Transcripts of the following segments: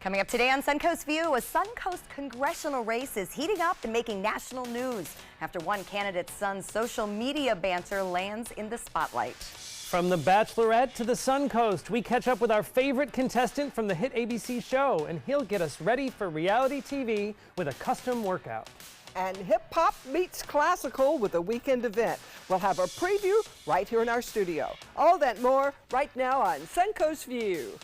Coming up today on Suncoast View, a Suncoast congressional race is heating up and making national news after one candidate's son's social media banter lands in the spotlight. From The Bachelorette to the Suncoast, we catch up with our favorite contestant from the hit ABC show, and he'll get us ready for reality TV with a custom workout. And hip-hop meets classical with a weekend event. We'll have a preview right here in our studio. All that more right now on Suncoast View.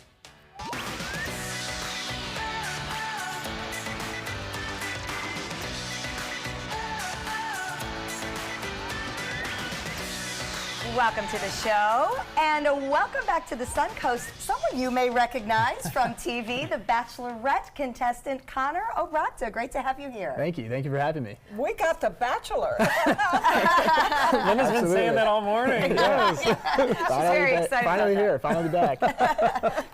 Welcome to the show, and welcome back to the Suncoast. Some of you may recognize from TV the Bachelorette contestant Connor O'Rata. Great to have you here. Thank you for having me. We got the Bachelor. Linda's been saying that all morning. Yes. She's very excited. Finally here, finally back.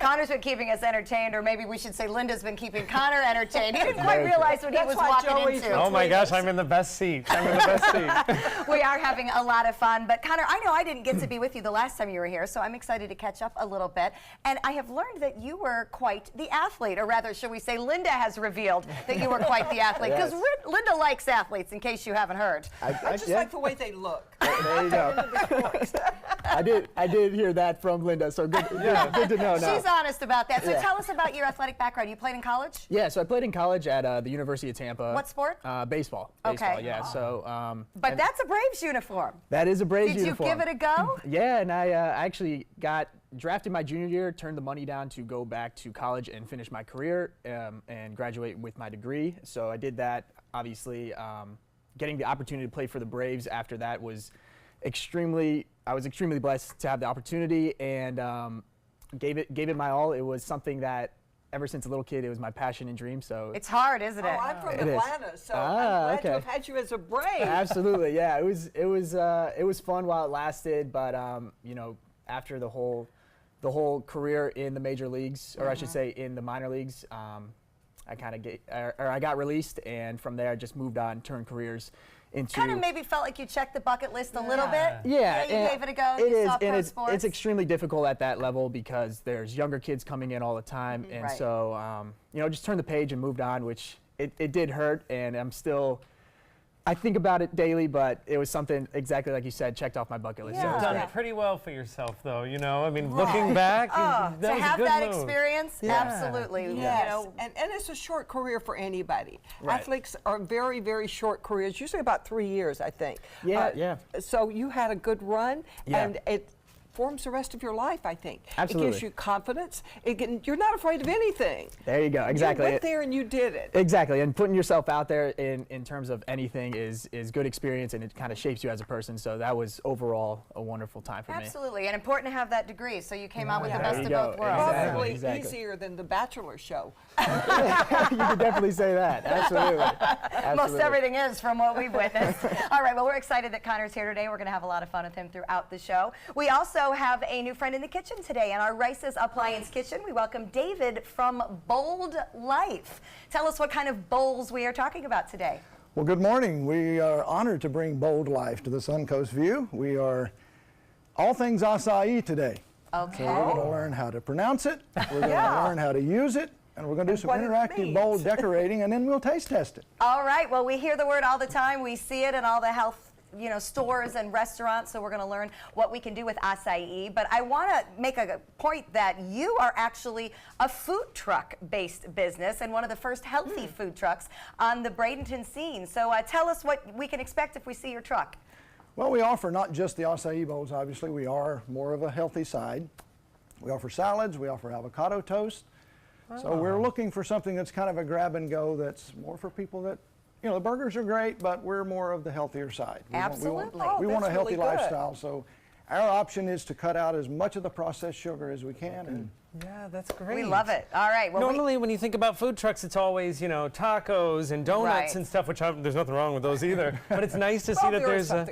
Connor's been keeping us entertained, or maybe we should say Linda's been keeping Connor entertained. He didn't quite realize what he was walking into. Oh my gosh, I'm in the best seat. I'm in the best seat. We are having a lot of fun, but Connor, I know I didn't get to be with you the last time you were here, so I'm excited to catch up a little bit. And I have learned that you were quite the athlete, or rather, should we say, Linda has revealed that you were quite the athlete, because Linda likes athletes, in case you haven't heard. I just like the way they look. There you go. I did hear that from Linda, so good to know now. She's honest about that. So tell us about your athletic background. You played in college? Yeah, so I played in college at the University of Tampa. What sport? Baseball. Okay. Baseball, yeah. So. But that's a Braves uniform. That is a Braves uniform. Did you give it a go? Yeah, and I actually got drafted my junior year, turned the money down to go back to college and finish my career and graduate with my degree. So I did that. Obviously, getting the opportunity to play for the Braves after that was I was extremely blessed to have the opportunity, and gave it my all. It was something that ever since a little kid, it was my passion and dream. So it's hard, isn't it? Oh, I'm from Atlanta, so I'm glad to have had you as a Brave. Absolutely, yeah. It was fun while it lasted, but you know, after the whole career in the major leagues, or I should say in the minor leagues, I got released, and from there I just moved on, turned careers into. Kind of maybe felt like you checked the bucket list a little bit. Yeah, you gave it a go. It you is, saw and pro sports. it's extremely difficult at that level because there's younger kids coming in all the time, and so you know, just turned the page and moved on, which it did hurt, and I think about it daily, but it was something exactly like you said, checked off my bucket list. You've done pretty well for yourself, though. You know, I mean, looking back, that was to have a good that move. experience, absolutely. Yes, You know, and it's a short career for anybody. Athletes are very, very short careers, usually about 3 years, I think. Yeah. So you had a good run, and it forms the rest of your life, I think. Absolutely. It gives you confidence. You're not afraid of anything. There you go. Exactly. You went there and you did it. Exactly. And putting yourself out there in terms of anything is good experience, and it kind of shapes you as a person. So that was overall a wonderful time for me. Absolutely. And important to have that degree, so you came out with the best of both worlds. Probably easier than the Bachelor show. You could definitely say that. Absolutely. Most everything is from what we've witnessed. All right, well, we're excited that Connor's here today. We're going to have a lot of fun with him throughout the show. We also have a new friend in the kitchen today in our Rice's Appliance Kitchen. We welcome David from Bold Life. Tell us what kind of bowls we are talking about today. Well, good morning. We are honored to bring Bold Life to the Suncoast View. We are all things acai today. Okay. So we're going to learn how to pronounce it, we're going to learn how to use it, and we're going to do some interactive bowl decorating, and then we'll taste test it. All right. Well, we hear the word all the time. We see it in all the health stores and restaurants, so we're going to learn what we can do with acai. But I want to make a point that you are actually a food truck-based business and one of the first healthy food trucks on the Bradenton scene. So tell us what we can expect if we see your truck. Well, we offer not just the acai bowls, obviously. We are more of a healthy side. We offer salads. We offer avocado toast. So we're looking for something that's kind of a grab and go, that's more for people that, you know, the burgers are great, but we're more of the healthier side. Absolutely. We want a healthy lifestyle, so our option is to cut out as much of the processed sugar as we can. And yeah, that's great. We love it. All right. Well, normally, when you think about food trucks, it's always, you know, tacos and donuts and stuff, which there's nothing wrong with those either. But it's nice to see that there's a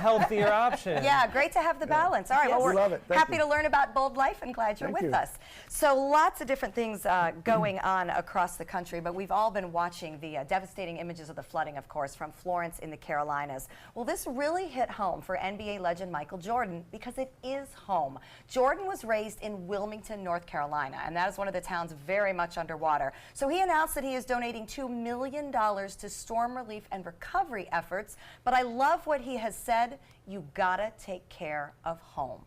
healthier option. Yeah, great to have the balance. All right. Well, we're happy to learn about Bold Life and glad you're with us. So lots of different things going on across the country, but we've all been watching the devastating images of the flooding, of course, from Florence in the Carolinas. Well, this really hit home for NBA legend Michael Jordan because it is home. Jordan was raised in Wilmington, Wilmington, North Carolina, and that is one of the towns very much underwater. So he announced that he is donating $2 million to storm relief and recovery efforts, but I love what he has said, you gotta take care of home.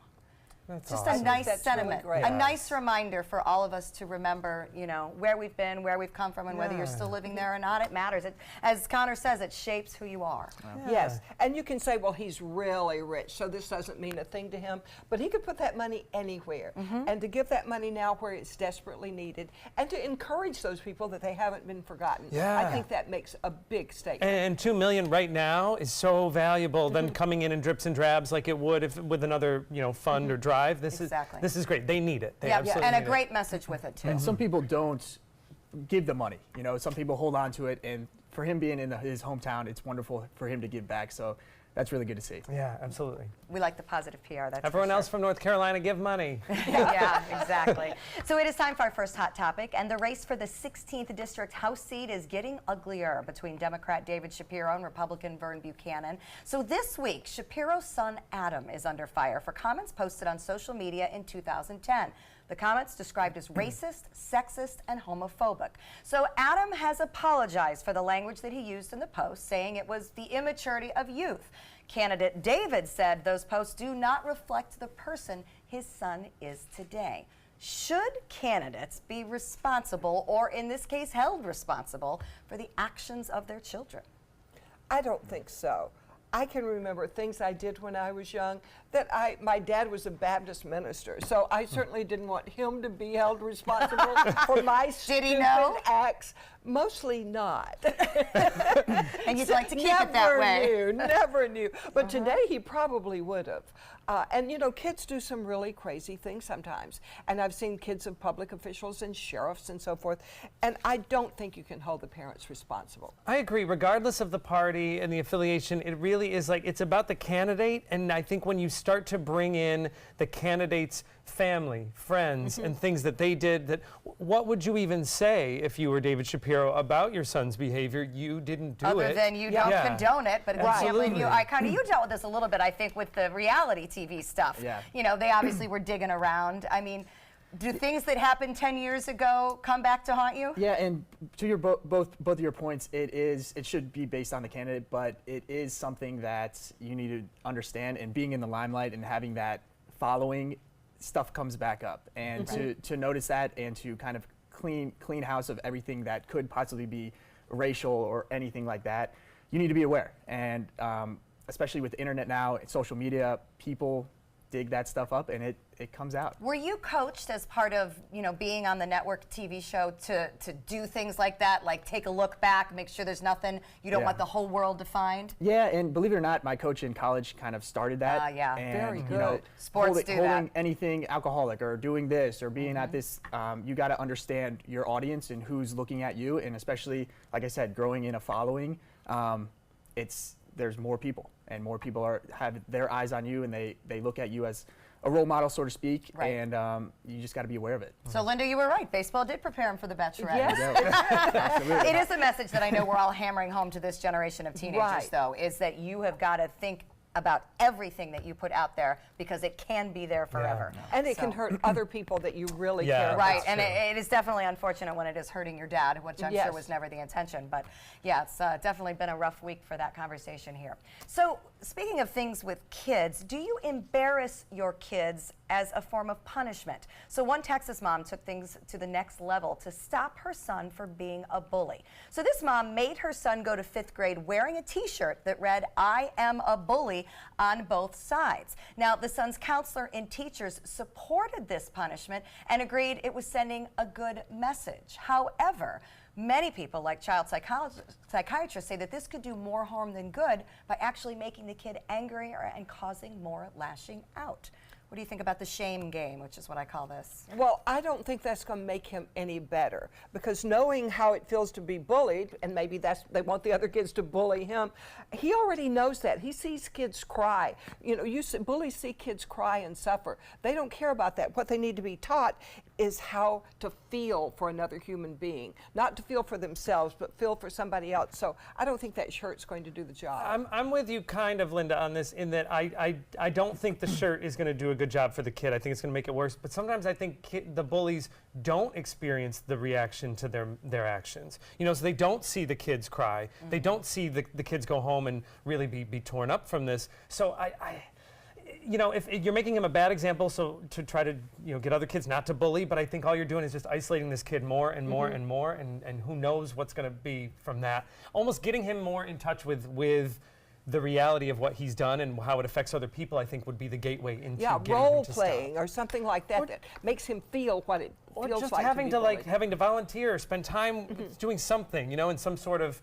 That's Just awesome. a nice That's really sentiment, great. a nice reminder for all of us to remember, you know, where we've been, where we've come from, and whether you're still living there or not, it matters. It, as Connor says, it shapes who you are. Yes, and you can say, well, he's really rich, so this doesn't mean a thing to him, but he could put that money anywhere. And to give that money now where it's desperately needed, and to encourage those people that they haven't been forgotten. Yeah. I think that makes a big statement. And $2 million right now is so valuable than coming in drips and drabs like it would if with another, you know, fund or drive. Exactly. This is great. They need it. They Yeah, absolutely and a need it. great message with it, too. And some people don't give the money. You know, some people hold on to it, and for him being in his hometown, it's wonderful for him to give back. So that's really good to see. Yeah, absolutely. We like the positive PR. That's Everyone for else sure. from North Carolina, give money. Yeah, exactly. So it is time for our first hot topic, and the race for the 16th District House seat is getting uglier between Democrat David Shapiro and Republican Vern Buchanan. So this week, Shapiro's son Adam is under fire for comments posted on social media in 2010. The comments described as racist, sexist, and homophobic. So Adam has apologized for the language that he used in the post, saying it was the immaturity of youth. Candidate David said those posts do not reflect the person his son is today. Should candidates be responsible, or in this case held responsible, for the actions of their children? I don't think so. I can remember things I did when I was young that my dad was a Baptist minister, so I certainly didn't want him to be held responsible for my Did he stupid know? acts. Mostly not. And you'd like to keep it that way. Never knew. But today he probably would have. And you know, kids do some really crazy things sometimes. And I've seen kids of public officials and sheriffs and so forth. And I don't think you can hold the parents responsible. I agree. Regardless of the party and the affiliation, it really is like it's about the candidate. And I think when you start to bring in the candidate's family, friends, and things that they did, that what would you even say if you were David Shapiro about your son's behavior? You didn't do it. Other than you don't condone it, but I can't blame you. Absolutely. You dealt with this a little bit, I think, with the reality TV stuff. Yeah. You know, they obviously were digging around. I mean, do things that happened 10 years ago come back to haunt you? Yeah, and to your both of your points, it should be based on the candidate, but it is something that you need to understand. And being in the limelight and having that following, stuff comes back up. And to notice that and to kind of clean house of everything that could possibly be racial or anything like that, you need to be aware. And especially with the internet now and social media, people dig that stuff up and it comes out. Were you coached as part of, you know, being on the network TV show to do things like that, like take a look back, make sure there's nothing you don't Yeah. want the whole world to find? Yeah, and believe it or not, my coach in college kind of started that. Yeah. And, Very you know, good. Sports do that. holding anything alcoholic or doing this or being at this, you got to understand your audience and who's looking at you, and especially, like I said, growing in a following, there's more people, and more people have their eyes on you, and they look at you as a role model, so to speak, Right. and you just got to be aware of it. So, Linda, you were right. Baseball did prepare him for the Bachelorette. Yes. Absolutely. It is a message that I know we're all hammering home to this generation of teenagers, Right. though, is that you have got to think about everything that you put out there because it can be there forever. And it can So- hurt other people that you really Yeah. care about. Right, That's and true. it is definitely unfortunate when it is hurting your dad, which I'm sure Yes. was never the intention. But yeah, it's definitely been a rough week for that conversation here. So, speaking of things with kids, do you embarrass your kids as a form of punishment? So, one Texas mom took things to the next level to stop her son from being a bully. So, this mom made her son go to 5th grade wearing a t-shirt that read, "I am a bully," on both sides. Now, the son's counselor and teachers supported this punishment and agreed it was sending a good message. However, many people, like child psychiatrists, say that this could do more harm than good by actually making the kid angrier and causing more lashing out. What do you think about the shame game, which is what I call this? Well, I don't think that's going to make him any better, because knowing how it feels to be bullied, and maybe they want the other kids to bully him, he already knows that. He sees kids cry. You know, bullies see kids cry and suffer. They don't care about that. What they need to be taught is how to feel for another human being, not to feel for themselves, but feel for somebody else. So I don't think that shirt's going to do the job. I'm with you kind of, Linda, on this, in that I don't think the shirt is going to do a good job for the kid. I think it's going to make it worse. But sometimes I think the bullies don't experience the reaction to their actions. You know, so they don't see the kids cry. They don't see the kids go home and really be torn up from this. So you know, if you're making him a bad example, so to try to, you know, get other kids not to bully, but I think all you're doing is just isolating this kid more and more and more, and who knows what's going to be from that. Almost getting him more in touch with the reality of what he's done and how it affects other people, I think, would be the gateway into getting role him to playing stop. or something like that that makes him feel what it Or feels just like having to be bullied. having to volunteer, spend time doing something, you know, in some sort of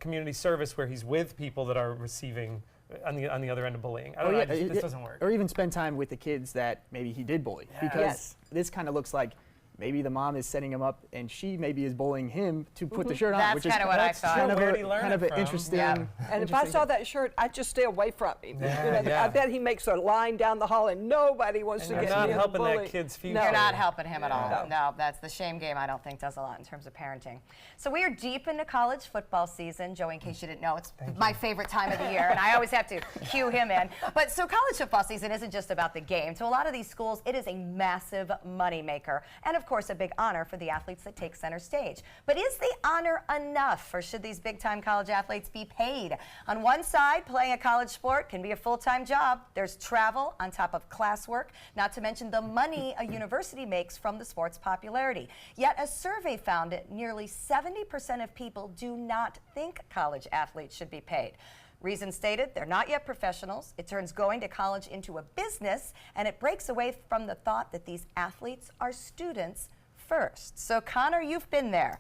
community service where he's with people that are receiving on the other end of bullying. I don't know, this doesn't work. Or even spend time with the kids that maybe he did bully. Yeah. Because Yes. this kind of looks like maybe the mom is setting him up and she maybe is bullying him to put the shirt on. That's which is kinda what I thought. Kind of, Where did he learn kind of it an from? interesting. Yeah. And if I saw that shirt, I'd just stay away from him. Yeah, yeah. I bet he makes a line down the hall and nobody wants And to you're get not near helping the that bully. kid's future. No. You're not helping him at all. No. No, that's the shame game, I don't think, does a lot in terms of parenting. So we are deep into college football season. Joey, in case you didn't know, it's my favorite time of the year, and I always have to cue him in. But so college football season isn't just about the game. To a lot of these schools, it is a massive moneymaker, and of course, a big honor for the athletes that take center stage. But is the honor enough, or should these big-time college athletes be paid? On one side, playing a college sport can be a full-time job. There's travel on top of classwork, not to mention the money a university makes from the sport's popularity. Yet a survey found that nearly 70% of people do not think college athletes should be paid. Reason stated, they're not yet professionals. It turns going to college into a business, and it breaks away from the thought that these athletes are students first. So Connor, you've been there.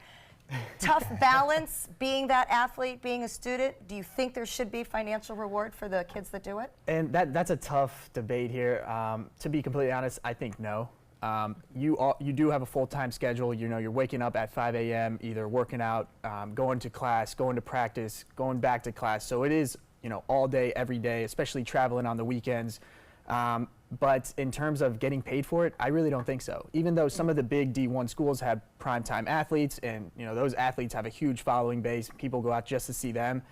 Tough balance, being that athlete, being a student. Do you think there should be financial reward for the kids that do it? And that's a tough debate here. To be completely honest, I think no. You do have a full-time schedule. You know, you're waking up at 5 a.m., either working out, going to class, going to practice, going back to class. So it is, you know, all day, every day, especially traveling on the weekends. But in terms of getting paid for it, I really don't think so. Even though some of the big D1 schools have primetime athletes, and you know those athletes have a huge following base, people go out just to see them.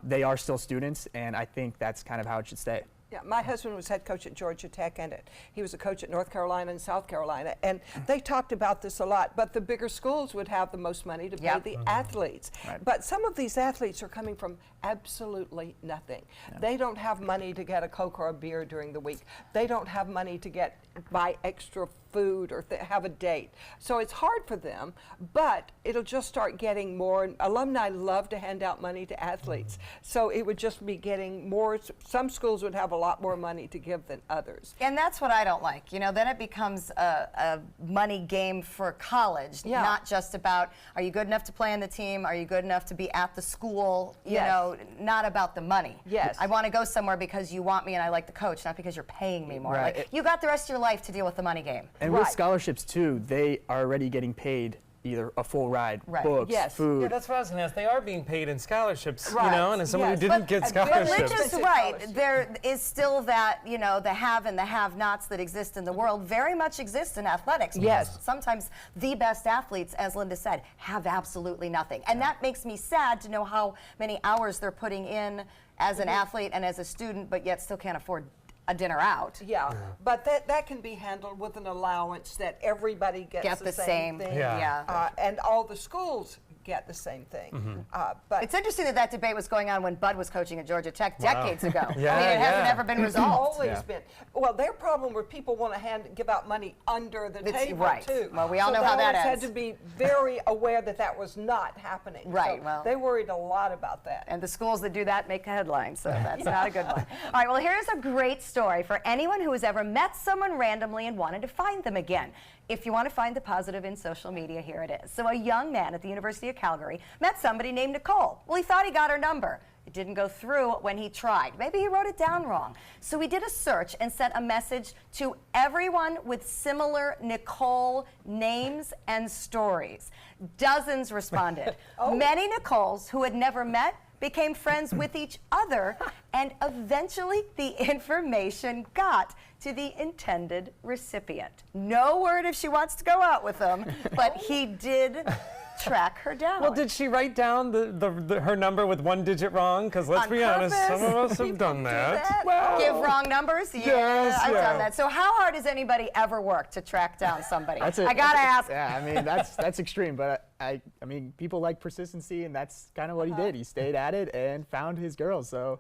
They are still students, and I think that's kind of how it should stay. Yeah, my husband was head coach at Georgia Tech, and he was a coach at North Carolina and South Carolina, and they talked about this a lot. But the bigger schools would have the most money to pay the athletes. Right. But some of these athletes are coming from absolutely nothing. They don't have money to get a Coke or a beer during the week. They don't have money to buy extra food or have a date. So it's hard for them, but it'll just start getting more. And alumni love to hand out money to athletes. So it would just be getting more. Some schools would have a lot more money to give than others. And that's what I don't like. You know, then it becomes a money game for college, Yeah. not just about, are you good enough to play on the team? Are you good enough to be at the school? You know, not about the money. Yes. I want to go somewhere because you want me and I like the coach, not because you're paying me more. Right. Like, you got the rest of your life to deal with the money game. And Right. with scholarships too, they are already getting paid either a full ride, Right. books, Yes. food. Yeah, that's what I was going to ask. They are being paid in scholarships, you Right. know, and as someone Yes. who didn't But get a very But scholarships. Linda's expensive right. scholarship. There is still that, you know, the have and the have-nots that exist in the world very much exist in athletics. Yes. Because sometimes the best athletes, as Linda said, have absolutely nothing. And that makes me sad to know how many hours they're putting in as an athlete and as a student, but yet still can't afford a dinner out. Yeah, but that can be handled with an allowance that everybody gets Get the same. thing. Yeah. And all the schools get the same thing. But It's interesting that that debate was going on when Bud was coaching at Georgia Tech decades ago. Yeah, I mean, it hasn't yeah. ever been it's resolved. always Yeah. been. Well, their problem were people want to give out money under the It's- table right. too. Well, we all So know they how that always ends. had to be very aware that was not happening. Right, So well- they worried a lot about that. And the schools that do that make headlines, so that's not a good one. All right, well, here's a great story for anyone who has ever met someone randomly and wanted to find them again. If you want to find the positive in social media, here it is. So a young man at the University of Calgary met somebody named Nicole. Well, he thought he got her number. It didn't go through when he tried. Maybe he wrote it down wrong. So he did a search and sent a message to everyone with similar Nicole names and stories. Dozens responded. Many Nicoles who had never met became friends with each other, and eventually the information got to the intended recipient. No word if she wants to go out with him, but he did track her down. Well, did she write down her number with one digit wrong? Because let's On be honest, purpose? some of us have done that. Well, give wrong numbers? Yeah, Yes, I've yeah. done that. So how hard has anybody ever worked to track down somebody? That's I gotta ask. Yeah, I mean that's extreme, but I mean people like persistency, and that's kind of what he did. He stayed at it and found his girl. So,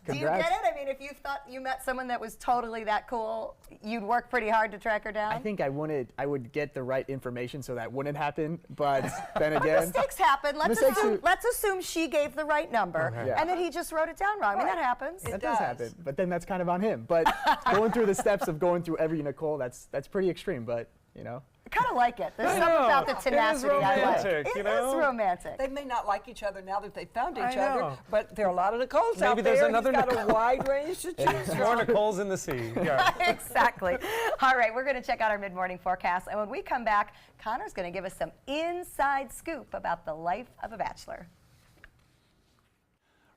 Do you congrats. get it? I mean, if you thought you met someone that was totally that cool, you'd work pretty hard to track her down? I think I would get the right information so that wouldn't happen. But then again, Mistakes happen. Mistakes Let's assume she gave the right number, Yeah. and then he just wrote it down wrong. I mean, that happens. that does. does happen. But then that's kind of on him. But going through the steps of going through every Nicole, that's pretty extreme. But you know. I kind of like it. There's I something know. about the It is tenacity I like. romantic, It you is know? romantic. They may not like each other now that they found I each other, know. but there are a lot of Nicoles Maybe out there's there. another He's got Nicole. a wide range to choose from. More Nicole's in the sea. Yeah. Exactly. All right, we're going to check out our mid-morning forecast, and when we come back, Connor's going to give us some inside scoop about the life of a bachelor.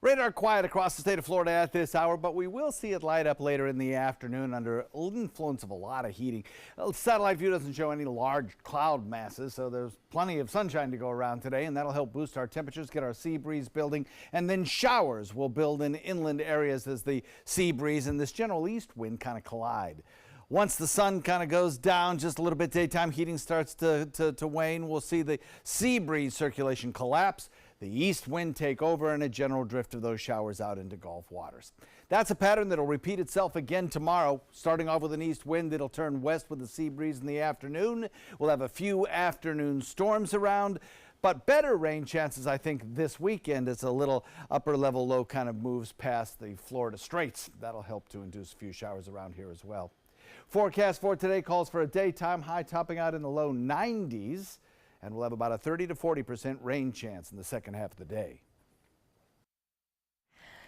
Radar quiet across the state of Florida at this hour, but we will see it light up later in the afternoon under influence of a lot of heating. Satellite view doesn't show any large cloud masses, so there's plenty of sunshine to go around today, and that'll help boost our temperatures, get our sea breeze building, and then showers will build in inland areas as the sea breeze and this general east wind kind of collide. Once the sun kind of goes down just a little bit, daytime heating starts to wane. We'll see the sea breeze circulation collapse, the east wind take over, and a general drift of those showers out into Gulf waters. That's a pattern that'll repeat itself again tomorrow, starting off with an east wind that'll turn west with the sea breeze in the afternoon. We'll have a few afternoon storms around, but better rain chances, I think, this weekend as a little upper level low kind of moves past the Florida Straits. That'll help to induce a few showers around here as well. Forecast for today calls for a daytime high topping out in the low 90s, and we'll have about a 30 to 40% rain chance in the second half of the day.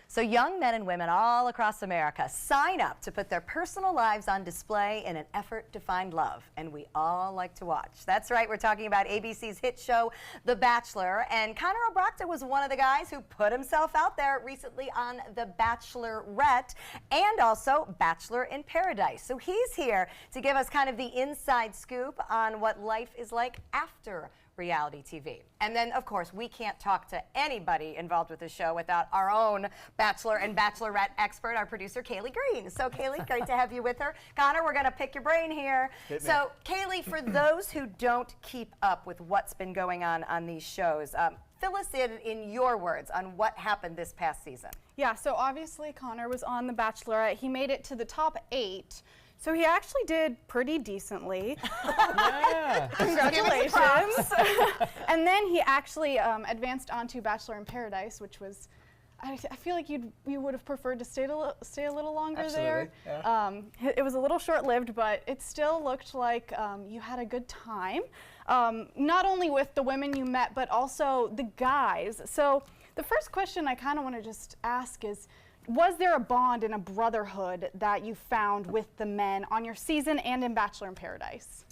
So young men and women all across America sign up to put their personal lives on display in an effort to find love, and we all like to watch. That's right, we're talking about ABC's hit show, The Bachelor, and Connor O'Brocta was one of the guys who put himself out there recently on The Bachelorette and also Bachelor in Paradise. So he's here to give us kind of the inside scoop on what life is like after reality TV. And then, of course, we can't talk to anybody involved with the show without our own Bachelor and Bachelorette expert, our producer, Kaylee Green. So, Kaylee, great to have you with her. Connor, we're going to pick your brain here. So, Kaylee, for those who don't keep up with what's been going on these shows, fill us in your words on what happened this past season. Yeah, so obviously Connor was on The Bachelorette. He made it to the top 8. So he actually did pretty decently. Yeah. Congratulations. And then he actually advanced on to Bachelor in Paradise, which was, I feel like you would have preferred to stay a little longer there. It was a little short-lived, but it still looked like you had a good time. Not only with the women you met, but also the guys. So the first question I kind of want to just ask is, was there a bond and a brotherhood that you found with the men on your season and in Bachelor in Paradise?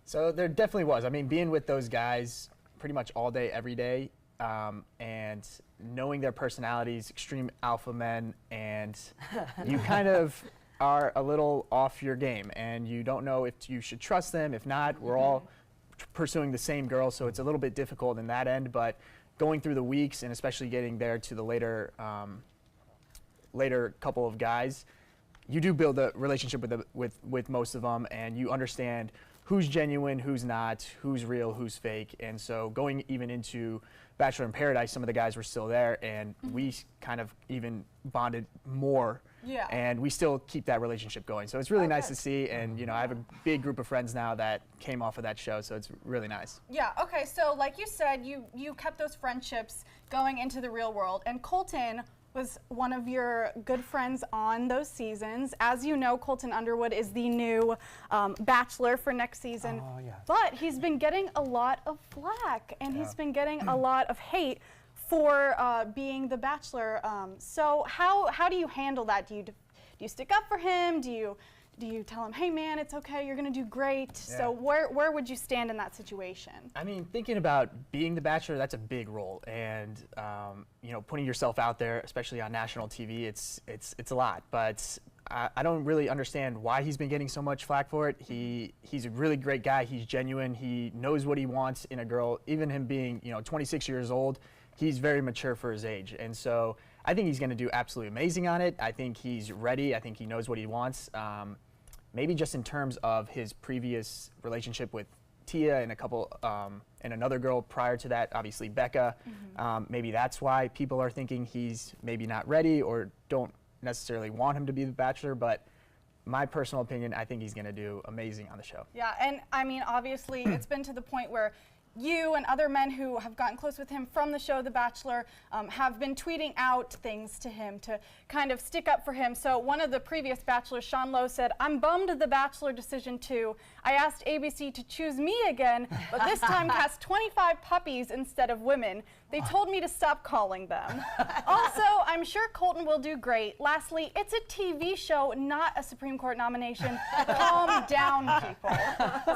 So there definitely was. I mean, being with those guys pretty much all day, every day, and knowing their personalities, extreme alpha men, and you kind of are a little off your game, and you don't know if you should trust them. If not, we're all pursuing the same girl, so it's a little bit difficult in that end. But going through the weeks, and especially getting there to the later couple of guys, you do build a relationship with most of them, and you understand who's genuine, who's not, who's real, who's fake. And so going even into Bachelor in Paradise, some of the guys were still there, and we kind of even bonded more. Yeah. And we still keep that relationship going. So it's really nice to see, and you know, I have a big group of friends now that came off of that show, so it's really nice. Yeah, okay, so like you said, you kept those friendships going into the real world, and Colton was one of your good friends on those seasons. As you know, Colton Underwood is the new Bachelor for next season. Oh, yeah. But he's been getting a lot of flack, and he's been getting a lot of hate for being the Bachelor. So how do you handle that? Do you stick up for him? Do you tell him, hey man, it's okay, you're gonna do great? Yeah. So where would you stand in that situation? I mean, thinking about being the Bachelor, that's a big role, and you know, putting yourself out there, especially on national TV, it's a lot. But I don't really understand why he's been getting so much flack for it. He's a really great guy. He's genuine. He knows what he wants in a girl. Even him being 26 years old, he's very mature for his age. And so I think he's going to do absolutely amazing on it. I think he's ready. I think he knows what he wants. Maybe just in terms of his previous relationship with Tia and and another girl prior to that, obviously Becca. Maybe that's why people are thinking he's maybe not ready or don't necessarily want him to be the Bachelor. But my personal opinion, I think he's going to do amazing on the show. Yeah, and I mean, obviously, it's been to the point where you and other men who have gotten close with him from the show The Bachelor have been tweeting out things to him to kind of stick up for him. So one of the previous Bachelors, Sean Lowe, said, "I'm bummed The Bachelor decision too. I asked ABC to choose me again, but this time cast 25 puppies instead of women. They told me to stop calling them. Also, I'm sure Colton will do great. Lastly, it's a TV show, not a Supreme Court nomination. Calm down, people."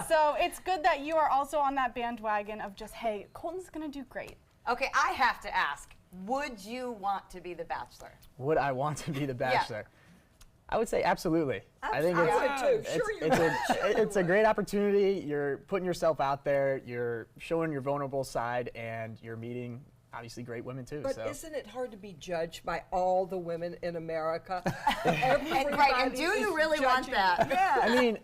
So it's good that you are also on that bandwagon of just, hey, Colton's going to do great. Okay, I have to ask, would you want to be the Bachelor? Would I want to be the Bachelor? I would say absolutely. I think I would too. Sure you would. it's a great opportunity. You're putting yourself out there. You're showing your vulnerable side, and you're meeting obviously great women too. But so. isn't it hard to be judged by all the women in America? Right, and do you really want that? Yeah. I mean,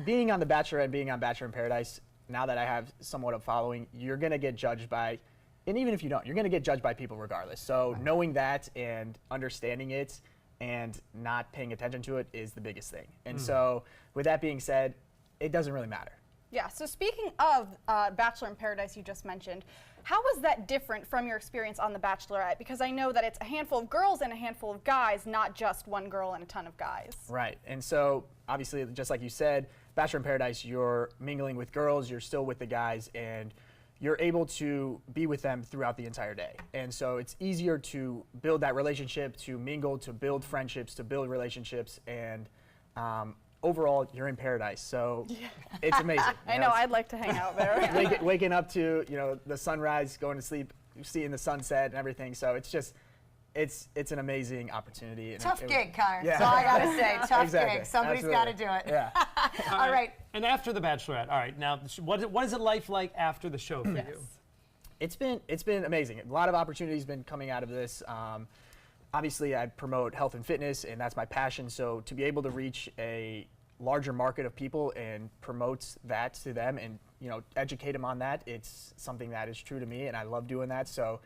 being on The Bachelor and being on Bachelor in Paradise, now that I have somewhat of following, you're going to get judged by, and even if you don't, you're going to get judged by people regardless. So knowing that and understanding it and not paying attention to it is the biggest thing. And so with that being said, it doesn't really matter. Yeah, so speaking of Bachelor in Paradise you just mentioned, how was that different from your experience on The Bachelorette? Because I know that it's a handful of girls and a handful of guys, not just one girl and a ton of guys. Right, and so obviously, just like you said, Bachelor in Paradise, you're mingling with girls, you're still with the guys, and you're able to be with them throughout the entire day. And so it's easier to build that relationship, to mingle, to build friendships, to build relationships, and overall, you're in paradise. So it's amazing. I know, I'd like to hang out there. Waking up to the sunrise, going to sleep, seeing the sunset and everything. So it's just, it's an amazing opportunity. And Tough gig, Connor. Yeah. That's all I got to say. Tough Exactly. gig. Somebody's got to do it. Yeah. All right. And after The Bachelorette, all right, now what is it life like after the show for you? It's been amazing. A lot of opportunities been coming out of this. Obviously, I promote health and fitness, and that's my passion. So to be able to reach a larger market of people and promote that to them, and educate them on that, it's something that is true to me, and I love doing that. So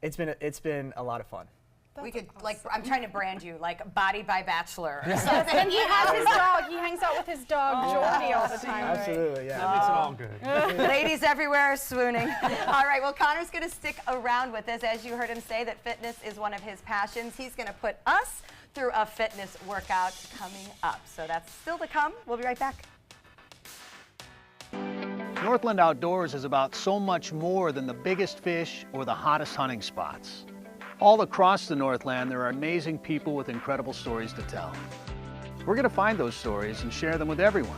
it's been a lot of fun. We could, I'm trying to brand you, like Body by Bachelor. Or Yes, and he has his dog. He hangs out with his dog, Jordy, all the time. Absolutely, yeah. That makes it all good. Ladies everywhere are swooning. All right, well, Connor's going to stick around with us. As you heard him say, that fitness is one of his passions. He's going to put us through a fitness workout coming up. So that's still to come. We'll be right back. Northland Outdoors is about so much more than the biggest fish or the hottest hunting spots. All across the Northland, there are amazing people with incredible stories to tell. We're going to find those stories and share them with everyone.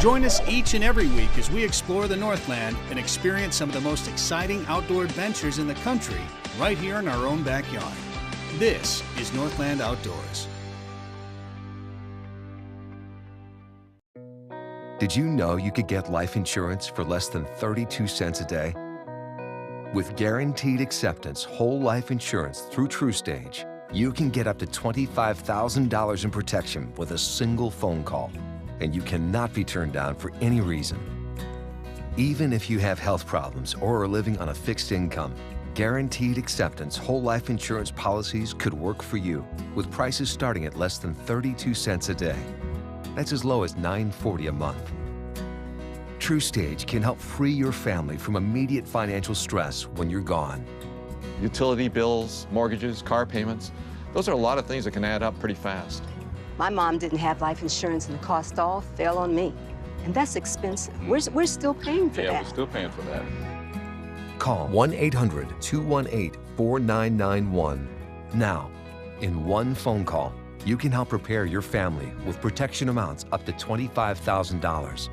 Join us each and every week as we explore the Northland and experience some of the most exciting outdoor adventures in the country, right here in our own backyard. This is Northland Outdoors. Did you know you could get life insurance for less than 32 cents a day? With guaranteed acceptance whole life insurance through TrueStage, you can get up to $25,000 in protection with a single phone call, and you cannot be turned down for any reason. Even if you have health problems or are living on a fixed income, guaranteed acceptance whole life insurance policies could work for you, with prices starting at less than 32 cents a day. That's as low as $9.40 a month. TrueStage can help free your family from immediate financial stress when you're gone. Utility bills, mortgages, car payments, those are a lot of things that can add up pretty fast. My mom didn't have life insurance and the cost all fell on me. And that's expensive. We're still paying for that. Yeah, we're still paying for that. Call 1-800-218-4991. Now, in one phone call, you can help prepare your family with protection amounts up to $25,000.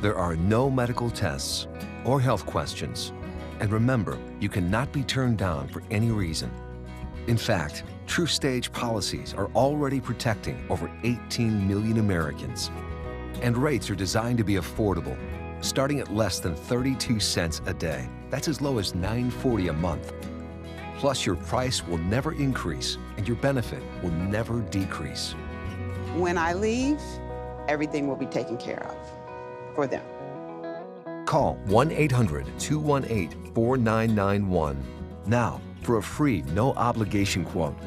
There are no medical tests or health questions. And remember, you cannot be turned down for any reason. In fact, TruStage policies are already protecting over 18 million Americans. And rates are designed to be affordable, starting at less than 32 cents a day. That's as low as $9.40 a month. Plus, your price will never increase and your benefit will never decrease. When I leave, everything will be taken care of for them. Call 1-800-218-4991 now for a free, no-obligation quote.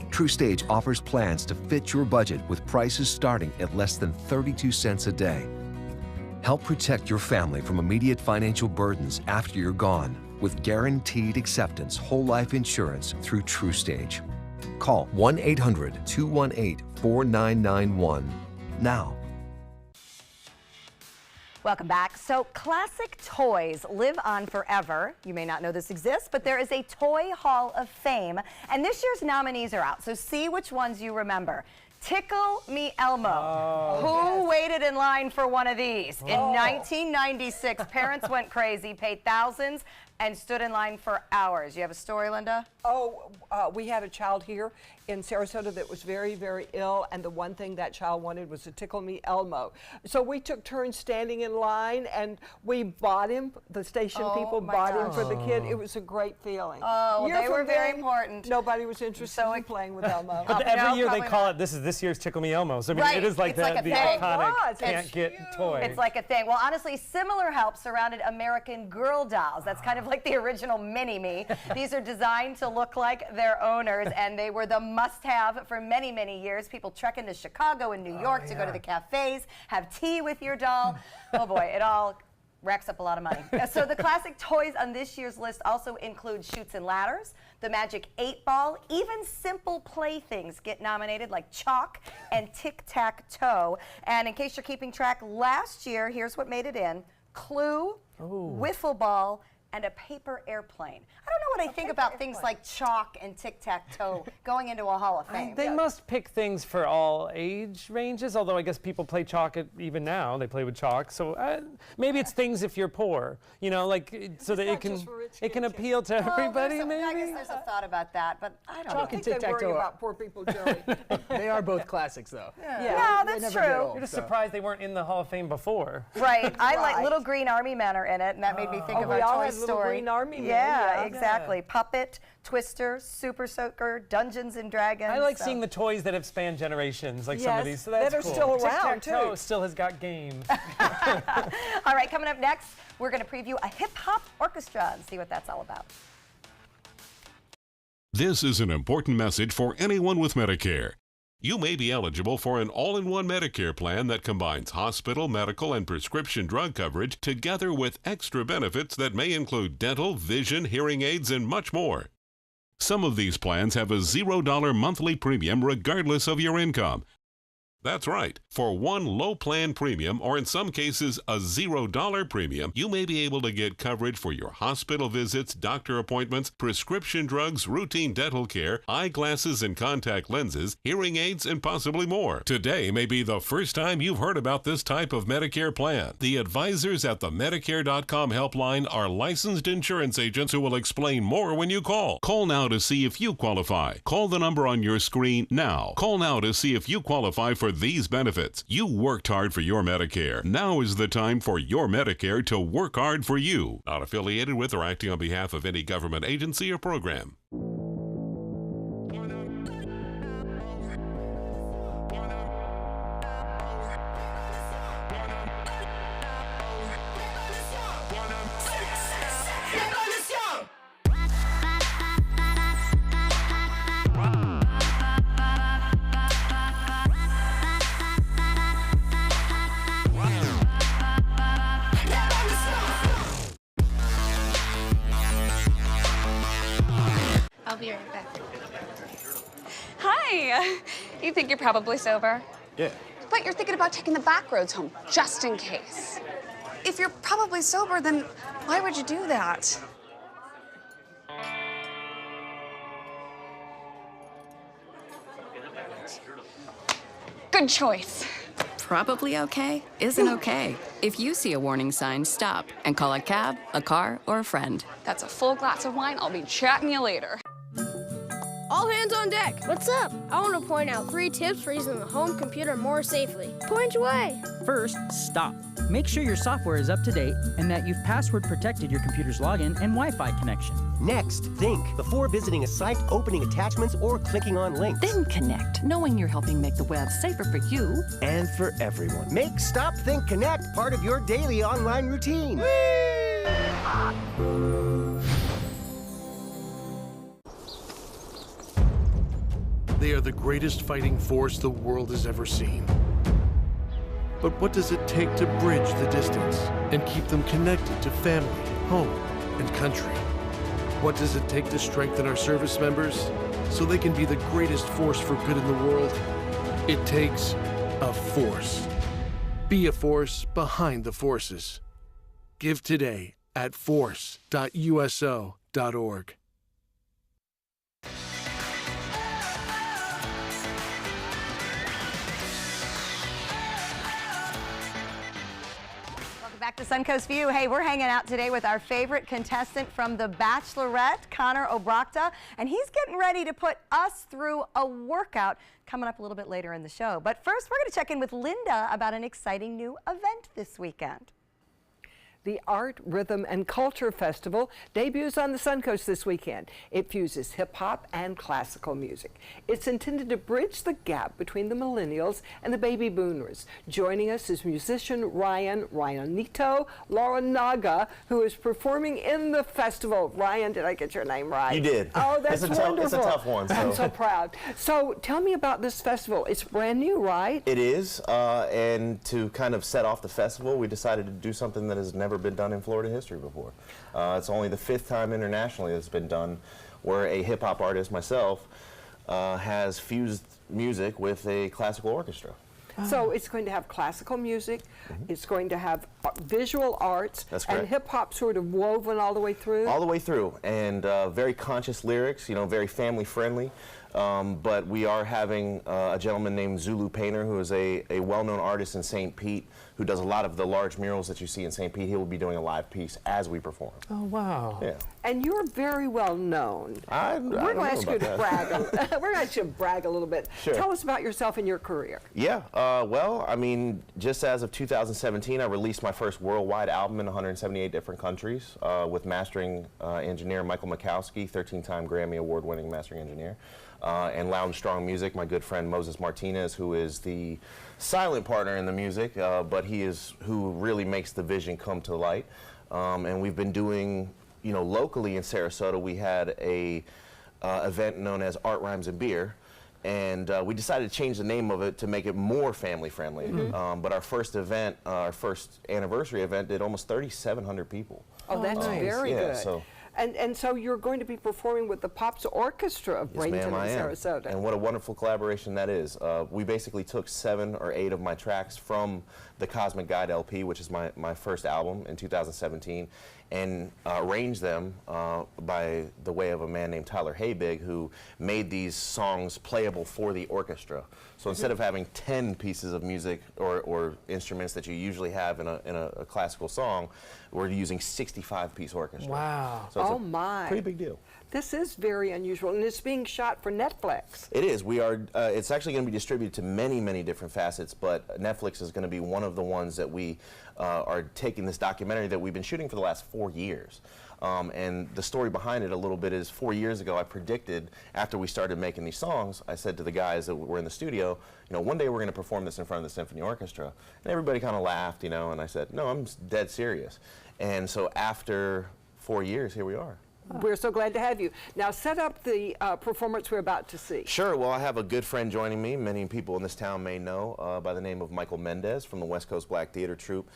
TruStage offers plans to fit your budget with prices starting at less than 32 cents a day. Help protect your family from immediate financial burdens after you're gone with guaranteed acceptance whole life insurance through TruStage. Call 1-800-218-4991 now. Welcome back. So classic toys live on forever. You may not know this exists, but there is a Toy Hall of Fame, and this year's nominees are out. So see which ones you remember. Tickle Me Elmo. Who waited in line for one of these? In 1996, parents went crazy, paid thousands, and stood in line for hours. You have a story, Linda? We had a child here in Sarasota that was very, very ill, and the one thing that child wanted was to Tickle Me Elmo. So we took turns standing in line, and we bought him. The station people bought him for the kid. It was a great feeling. Oh, they were very important. Nobody was interested in playing with Elmo. But every year they call it, this year's Tickle Me Elmo. So I mean, it is like the iconic can't get toy. It's like a thing. Well, honestly, similar help surrounded American Girl dolls. That's kind of like the original Mini-Me. These are designed to look like their owners, and they were the must-have for many, many years. People trek into Chicago and New York to go to the cafes, have tea with your doll. Oh boy, it all racks up a lot of money. So the classic toys on this year's list also include Chutes and Ladders, the Magic 8-Ball, even simple playthings get nominated like chalk and tic-tac-toe. And in case you're keeping track, last year, here's what made it in: Clue, Wiffle Ball, and a paper airplane. I don't know what I think about things like chalk and tic-tac-toe going into a Hall of Fame. They must pick things for all age ranges, although I guess people play chalk even now. They play with chalk. So maybe it's things if you're poor, you know, like so that it can appeal to everybody, maybe? I guess there's a thought about that, but I don't know. I think they worry about poor people, Joey. They are both classics, though. Yeah, that's true. You're just surprised they weren't in the Hall of Fame before. Right. I like Little Green Army Men are in it, and that made me think of our Toy Story. Little Green Army Men. Yeah, exactly. Puppet, Twister, Super Soaker, Dungeons and Dragons. I like seeing the toys that have spanned generations, like some of these. So that's that are cool. still around, Tic-tac-toe too. still has got game. All right, coming up next, we're going to preview a hip-hop orchestra and see what that's all about. This is an important message for anyone with Medicare. You may be eligible for an all-in-one Medicare plan that combines hospital, medical, and prescription drug coverage together with extra benefits that may include dental, vision, hearing aids, and much more. Some of these plans have a $0 monthly premium regardless of your income. That's right. For one low plan premium, or in some cases a $0 premium, you may be able to get coverage for your hospital visits, doctor appointments, prescription drugs, routine dental care, eyeglasses and contact lenses, hearing aids, and possibly more. Today may be the first time you've heard about this type of Medicare plan. The advisors at the Medicare.com helpline are licensed insurance agents who will explain more when you call. Call now to see if you qualify. Call the number on your screen now. Call now to see if you qualify for these benefits. You worked hard for your Medicare. Now is the time for your Medicare to work hard for you. Not affiliated with or acting on behalf of any government agency or program. I'll be right back. Hi! You think you're probably sober? Yeah. But you're thinking about taking the back roads home, just in case. If you're probably sober, then why would you do that? Good choice. Probably okay isn't okay. If you see a warning sign, stop and call a cab, a car, or a friend. That's a full glass of wine. I'll be chatting you later. All hands hands on deck. What's up? I want to point out 3 tips for using the home computer more safely. Point away. First, stop. Make sure your software is up to date and that you've password protected your computer's login and Wi-Fi connection. Next, think before visiting a site, opening attachments, or clicking on links. Then connect, knowing you're helping make the web safer for you and for everyone. Make Stop, Think, Connect part of your daily online routine. They are the greatest fighting force the world has ever seen. But what does it take to bridge the distance and keep them connected to family, home, and country? What does it take to strengthen our service members so they can be the greatest force for good in the world? It takes a force. Be a force behind the forces. Give today at force.uso.org. Back to Suncoast View. Hey, we're hanging out today with our favorite contestant from The Bachelorette, Connor Obrachta, and he's getting ready to put us through a workout coming up a little bit later in the show. But first, we're going to check in with Linda about an exciting new event this weekend. The Art, Rhythm, and Culture Festival debuts on the Suncoast this weekend. It fuses hip-hop and classical music. It's intended to bridge the gap between the millennials and the baby boomers. Joining us is musician Ryanito Laranaga, who is performing in the festival. Ryan, did I get your name right? You did. Oh, that's wonderful. It's a tough one. I'm so proud. So tell me about this festival. It's brand new, right? It is, and to kind of set off the festival, we decided to do something that has never been done in Florida history before. It's only the 5th time internationally it's been done where a hip-hop artist, myself, has fused music with a classical orchestra. So it's going to have classical music, it's going to have visual arts, and hip-hop sort of woven all the way through? All the way through, and very conscious lyrics, you know, very family-friendly. But we are having a gentleman named Zulu Painter, who is a well-known artist in St. Pete, who does a lot of the large murals that you see in St. Pete. He will be doing a live piece as we perform. Oh, wow. Yeah. And you're very well known. We're going to ask you to brag. We're going to ask you to brag a little bit. Sure. Tell us about yourself and your career. Yeah, well, I mean, just as of 2017, I released my first worldwide album in 178 different countries with mastering engineer Michael Makowski, 13-time Grammy Award-winning mastering engineer. And Lounge Strong Music, my good friend Moses Martinez, who is the silent partner in the music, but he is who really makes the vision come to light. And we've been doing, you know, locally in Sarasota, we had a event known as Art, Rhymes, and Beer. And we decided to change the name of it to make it more family friendly. But our first event, our first anniversary event, did almost 3,700 people. Oh, that's very good. So And so you're going to be performing with the Pops Orchestra of Bradenton and Sarasota. And what a wonderful collaboration that is. We basically took 7 or 8 of my tracks from the Cosmic Guide LP, which is my first album in 2017, and arranged them by the way of a man named Tyler Habig, who made these songs playable for the orchestra. So instead of having 10 pieces of music or instruments that you usually have in a classical song, we're using 65-piece orchestra. Wow. So it's oh my. Pretty big deal. This is very unusual, and it's being shot for Netflix. It is. We are. It's actually going to be distributed to many, many different facets, but Netflix is going to be one of the ones that we are taking this documentary that we've been shooting for the last 4 years. And the story behind it a little bit is 4 years ago I predicted, after we started making these songs, I said to the guys that were in the studio, you know, one day we're going to perform this in front of the symphony orchestra. And everybody kind of laughed, you know, and I said, no, I'm dead serious. And so after 4 years, here we are. We're so glad to have you. Now set up the performance we're about to see. Sure. Well, I have a good friend joining me. Many people in this town may know by the name of Michael Mendez from the West Coast Black Theater Troupe.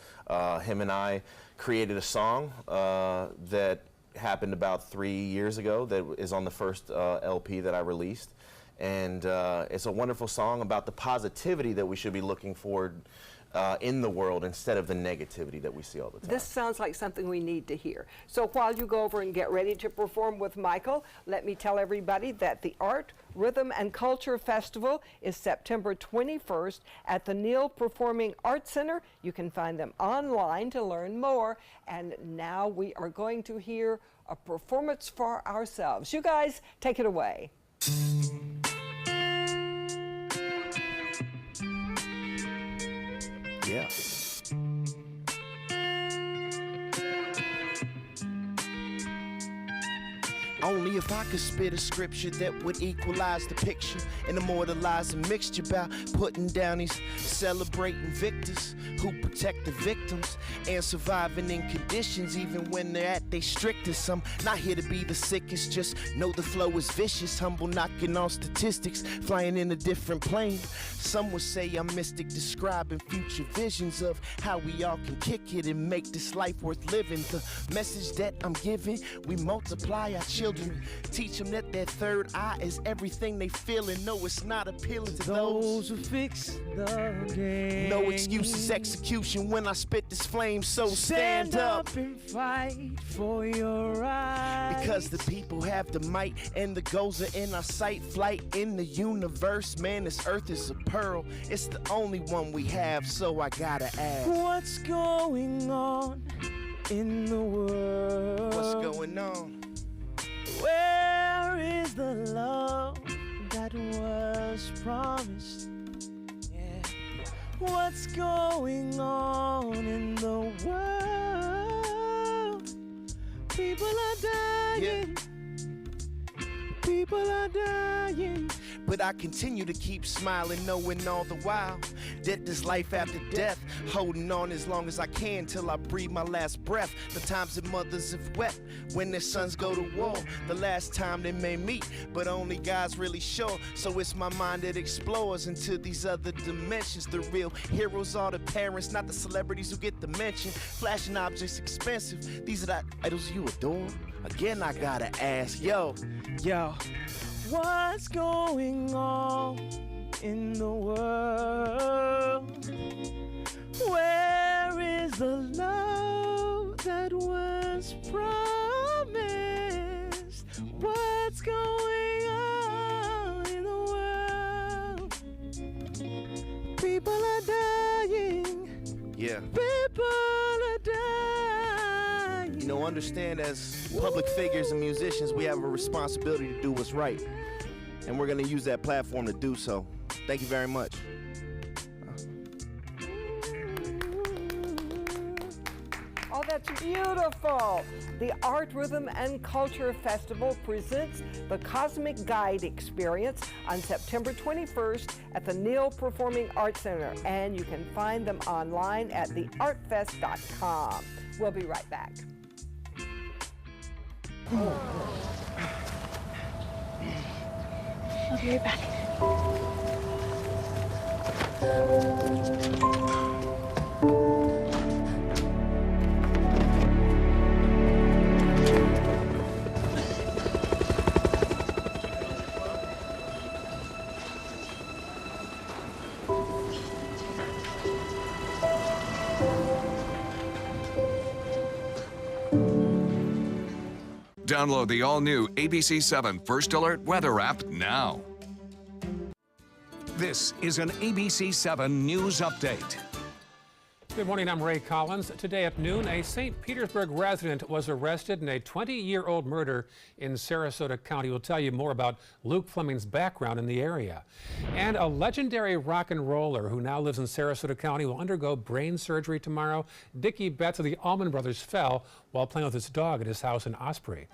Him and I created a song that happened about 3 years ago that is on the first LP that I released. And it's a wonderful song about the positivity that we should be looking for in the world instead of the negativity that we see all the time. This sounds like something we need to hear. So while you go over and get ready to perform with Michael, let me tell everybody that the Art, Rhythm, and Culture Festival is September 21st at the Neal Performing Arts Center. You can find them online to learn more. And now we are going to hear a performance for ourselves. You guys, take it away. Yeah. Only if I could spit a scripture that would equalize the picture and immortalize a mixture by putting down these celebrating victors who protect the victims and surviving in conditions even when they're at their strictest. I'm not here to be the sickest, just know the flow is vicious, humble, knocking on statistics, flying in a different plane. Some would say I'm mystic, describing future visions of how we all can kick it and make this life worth living. The message that I'm giving, we multiply our children, teach them that their third eye is everything they feel, and no, it's not appealing to those who fix the game. No excuses, execution when I spit this flame, so stand up and fight for your right. Because the people have the might and the goals are in our sight. Flight in the universe, man, this earth is a pearl. It's the only one we have, so I gotta ask, what's going on in the world? What's going on? Where is the love that was promised? Yeah. What's going on in the world? People are dying. People are dying. But I continue to keep smiling, knowing all the while that there's life after death. Holding on as long as I can till I breathe my last breath. The times that mothers have wept when their sons go to war. The last time they may meet, but only God's really sure. So it's my mind that explores into these other dimensions. The real heroes are the parents, not the celebrities who get the mention. Flashing objects expensive, these are the idols you adore. Again, I gotta ask, yo, what's going on in the world? Where is the love that was promised? What's going on in the world? People are dying. Yeah. People are dying. You know, understand as public figures and musicians, we have a responsibility to do what's right. And we're going to use that platform to do so. Thank you very much. Oh, that's beautiful. The Art, Rhythm, and Culture Festival presents the Cosmic Guide Experience on September 21st at the Neal Performing Arts Center. And you can find them online at theartfest.com. We'll be right back. I'll be right back. Download the all-new ABC7 First Alert Weather app now. This is an ABC7 News Update. Good morning, I'm Ray Collins. Today at noon, a St. Petersburg resident was arrested in a 20-year-old murder in Sarasota County. We'll tell you more about Luke Fleming's background in the area. And a legendary rock and roller who now lives in Sarasota County will undergo brain surgery tomorrow. Dickie Betts of the Allman Brothers fell while playing with his dog at his house in Osprey.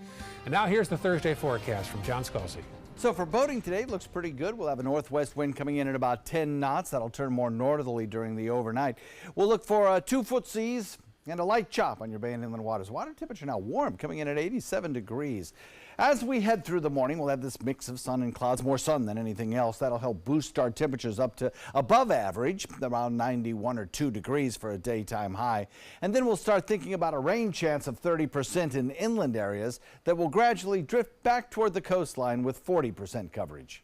And now here's the Thursday forecast from John Scalzi. So for boating today, it looks pretty good. We'll have a northwest wind coming in at about 10 knots. That'll turn more northerly during the overnight. We'll look for 2-foot seas and a light chop on your bay and inland waters. Water temperature now warm, coming in at 87 degrees. As we head through the morning, we'll have this mix of sun and clouds, more sun than anything else. That'll help boost our temperatures up to above average, around 91 or 2 degrees for a daytime high. And then we'll start thinking about a rain chance of 30% in inland areas that will gradually drift back toward the coastline with 40% coverage.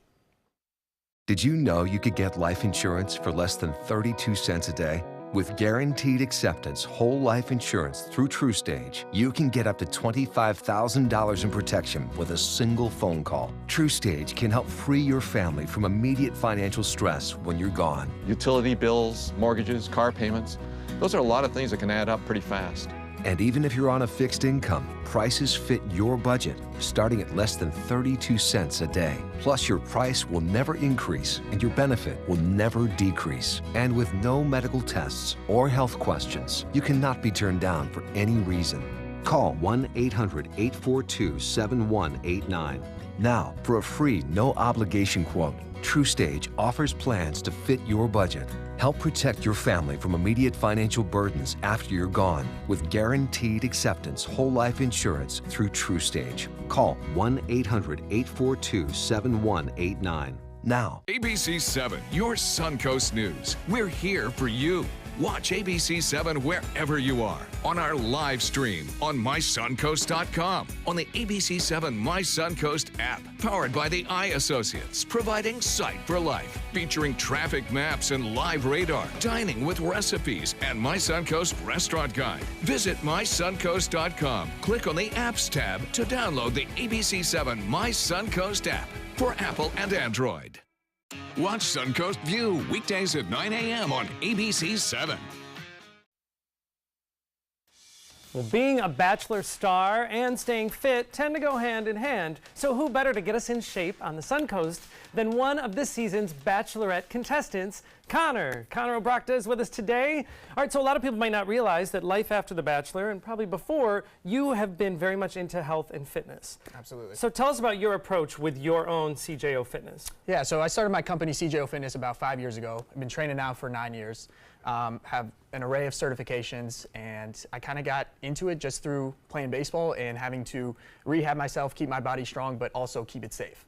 Did you know you could get life insurance for less than 32 cents a day? With guaranteed acceptance whole life insurance through TruStage, you can get up to $25,000 in protection with a single phone call. TruStage can help free your family from immediate financial stress when you're gone. Utility bills, mortgages, car payments, those are a lot of things that can add up pretty fast. And even if you're on a fixed income, prices fit your budget, starting at less than 32 cents a day. Plus, your price will never increase and your benefit will never decrease. And with no medical tests or health questions, you cannot be turned down for any reason. Call 1-800-842-7189. Now, for a free, no-obligation quote, TrueStage offers plans to fit your budget. Help protect your family from immediate financial burdens after you're gone with guaranteed acceptance whole life insurance through TrueStage. Call 1-800-842-7189 now. ABC 7, your Suncoast News. We're here for you. Watch ABC 7 wherever you are, on our live stream, on mysuncoast.com, on the ABC 7 My Suncoast app, powered by the Eye Associates, providing sight for life, featuring traffic maps and live radar, dining with recipes, and My Suncoast Restaurant Guide. Visit mysuncoast.com. Click on the Apps tab to download the ABC 7 My Suncoast app for Apple and Android. Watch Suncoast View weekdays at 9 a.m. on ABC 7. Well, being a Bachelor star and staying fit tend to go hand in hand. So who better to get us in shape on the Suncoast than one of this season's Bachelorette contestants, Connor. Connor O'Brachta is with us today. All right, so a lot of people might not realize that life after The Bachelor, and probably before, you have been very much into health and fitness. Absolutely. So tell us about your approach with your own CJO Fitness. Yeah, so I started my company CJO Fitness about 5 years ago. I've been training now for 9 years. Have an array of certifications, and I kind of got into it just through playing baseball and having to rehab myself, keep my body strong, but also keep it safe.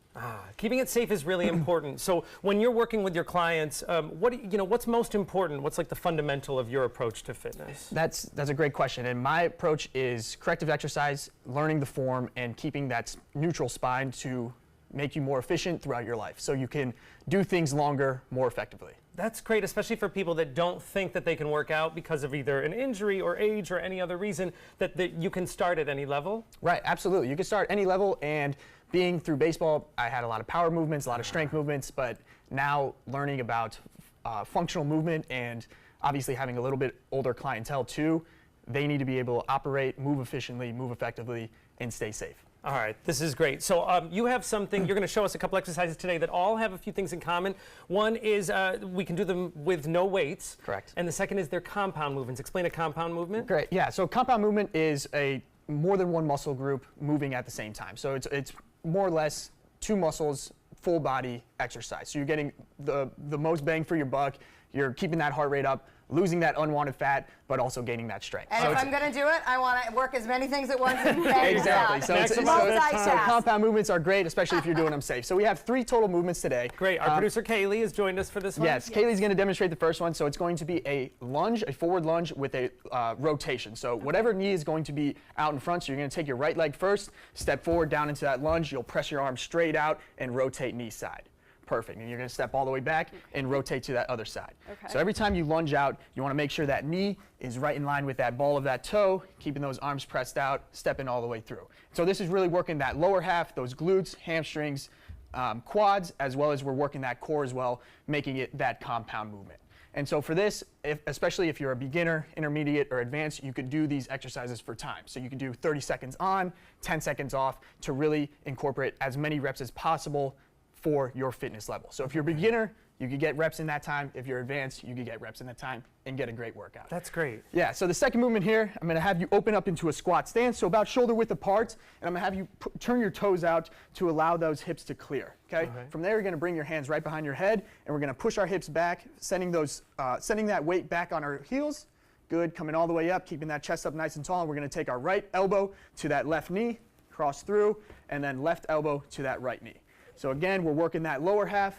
Keeping it safe is really important. So when you're working with your clients, what's most important? What's like the fundamental of your approach to fitness? That's a great question, and my approach is corrective exercise, learning the form, and keeping that neutral spine to make you more efficient throughout your life, so you can do things longer, more effectively. That's great, especially for people that don't think that they can work out because of either an injury or age or any other reason, that you can start at any level. Right, absolutely. You can start any level, and being through baseball, I had a lot of power movements, a lot of strength movements, but now learning about functional movement and obviously having a little bit older clientele too, they need to be able to operate, move efficiently, move effectively, and stay safe. All right, this is great. So you have something, you're going to show us a couple exercises today that all have a few things in common. One is we can do them with no weights. Correct. And the second is they're compound movements. Explain a compound movement. Great, yeah, so compound movement is more than one muscle group moving at the same time. So it's more or less two muscles, full body exercise. So you're getting the most bang for your buck, you're keeping that heart rate up, losing that unwanted fat, but also gaining that strength. And so if I'm going to do it, I want to work as many things at once as bang exactly. So multitask. Compound movements are great, especially if you're doing them safe. So we have 3 total movements today. Great. Our producer Kaylee has joined us for this one. Yes, Kaylee's going to demonstrate the first one. So it's going to be a lunge, a forward lunge with a rotation. So whatever knee is going to be out in front, so you're going to take your right leg first, step forward down into that lunge. You'll press your arm straight out and rotate knee side. Perfect. And you're going to step all the way back and rotate to that other side. Okay. So every time you lunge out, you want to make sure that knee is right in line with that ball of that toe, keeping those arms pressed out, stepping all the way through. So this is really working that lower half, those glutes, hamstrings, quads, as well as we're working that core as well, making it that compound movement. And so for this, especially if you're a beginner, intermediate, or advanced, you could do these exercises for time. So you can do 30 seconds on, 10 seconds off to really incorporate as many reps as possible for your fitness level. So if you're a beginner, you could get reps in that time. If you're advanced, you could get reps in that time and get a great workout. That's great. Yeah, so the second movement here, I'm gonna have you open up into a squat stance, so about shoulder width apart, and I'm gonna have you turn your toes out to allow those hips to clear, okay? From there, you're gonna bring your hands right behind your head, and we're gonna push our hips back, sending that weight back on our heels. Good, coming all the way up, keeping that chest up nice and tall, and we're gonna take our right elbow to that left knee, cross through, and then left elbow to that right knee. So again, we're working that lower half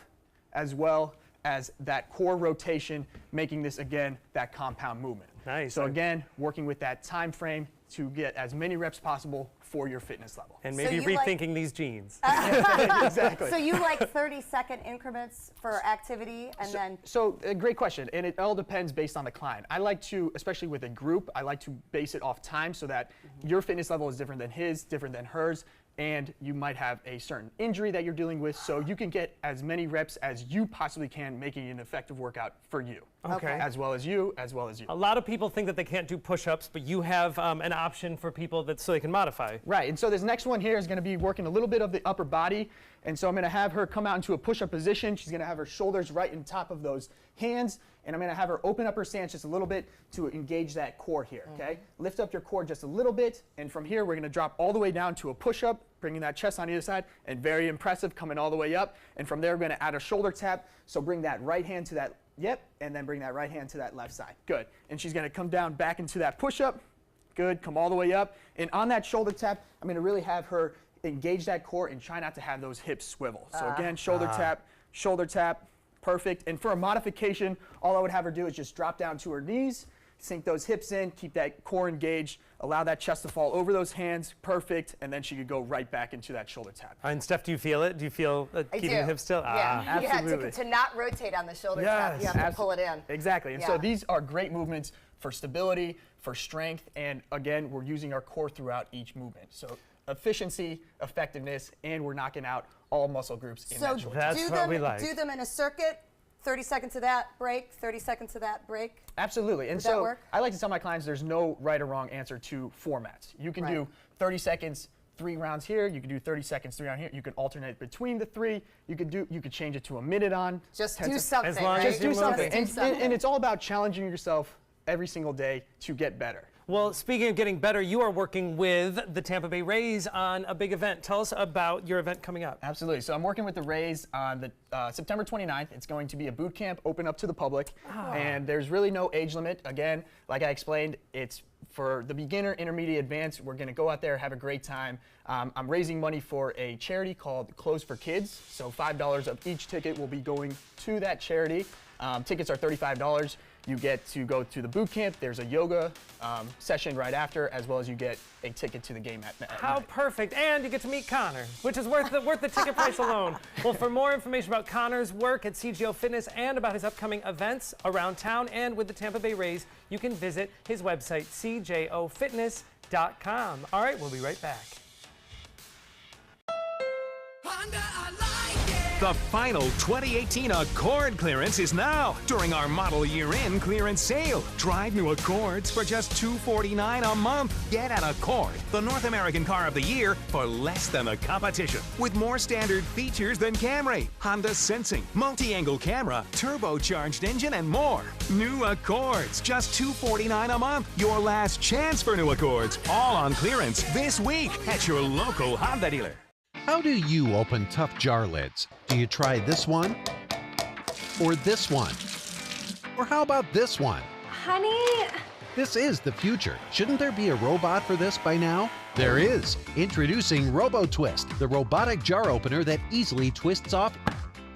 as well as that core rotation, making this, again, that compound movement. Nice. So again, working with that time frame to get as many reps possible for your fitness level. And maybe rethinking these jeans. Exactly. So you like 30-second increments for activity and then? So a great question, and it all depends based on the client. I like to, especially with a group, I like to base it off time so that your fitness level is different than his, different than hers. and you might have a certain injury that you're dealing with, so you can get as many reps as you possibly can, making it an effective workout for you. Okay. As well as you, as well as you. A lot of people think that they can't do push-ups, but you have an option for people that so they can modify. Right, and so this next one here is going to be working a little bit of the upper body, and so I'm going to have her come out into a push-up position. She's going to have her shoulders right on top of those hands, and I'm going to have her open up her stance just a little bit to engage that core here, okay? Lift up your core just a little bit, and from here we're going to drop all the way down to a push-up, bringing that chest on either side, and very impressive, coming all the way up, and from there we're going to add a shoulder tap, so bring that right hand to that, and then bring that right hand to that left side. Good. And she's going to come down back into that push-up. Good. Come all the way up. And on that shoulder tap, I'm going to really have her engage that core and try not to have those hips swivel. So again, shoulder tap, perfect. And for a modification, all I would have her do is just drop down to her knees, sink those hips in, keep that core engaged, allow that chest to fall over those hands, perfect, and then she could go right back into that shoulder tap. And Steph, do you feel it? Do you feel keeping the hips still? Yeah, absolutely. To not rotate on the shoulder tap, you have to pull it in. Exactly, and so these are great movements for stability, for strength, and again, we're using our core throughout each movement. So efficiency, effectiveness, and we're knocking out all muscle groups in that joint. That's what we like. Do them in a circuit, 30 seconds of that break, 30 seconds of that break. Absolutely, and Does that work? I like to tell my clients there's no right or wrong answer to formats. You can do 30 seconds, 3 rounds here. You can do 30 seconds, 3 rounds here. You can alternate between the 3. You could change it to a minute on. Just do something. As long as do something. And it's all about challenging yourself every single day to get better. Well, speaking of getting better, you are working with the Tampa Bay Rays on a big event. Tell us about your event coming up. Absolutely. So I'm working with the Rays on the September 29th. It's going to be a boot camp open up to the public, and there's really no age limit. Again, like I explained, it's for the beginner, intermediate, advanced. We're going to go out there, have a great time. I'm raising money for a charity called Clothes for Kids. So $5 of each ticket will be going to that charity. Tickets are $35. You get to go to the boot camp. There's a yoga session right after, as well as you get a ticket to the game at night. How perfect. And you get to meet Connor, which is worth the ticket price alone. Well, for more information about Connor's work at CJO Fitness and about his upcoming events around town and with the Tampa Bay Rays, you can visit his website, cjofitness.com. All right, we'll be right back. The final 2018 Accord clearance is now during our model year-end clearance sale. Drive new Accords for just $249 a month. Get an Accord, the North American car of the year, for less than the competition. With more standard features than Camry, Honda Sensing, multi-angle camera, turbocharged engine, and more. New Accords, just $249 a month. Your last chance for new Accords. All on clearance this week at your local Honda dealer. How do you open tough jar lids? Do you try this one? Or this one? Or how about this one? Honey? This is the future. Shouldn't there be a robot for this by now? There is. Introducing RoboTwist, the robotic jar opener that easily twists off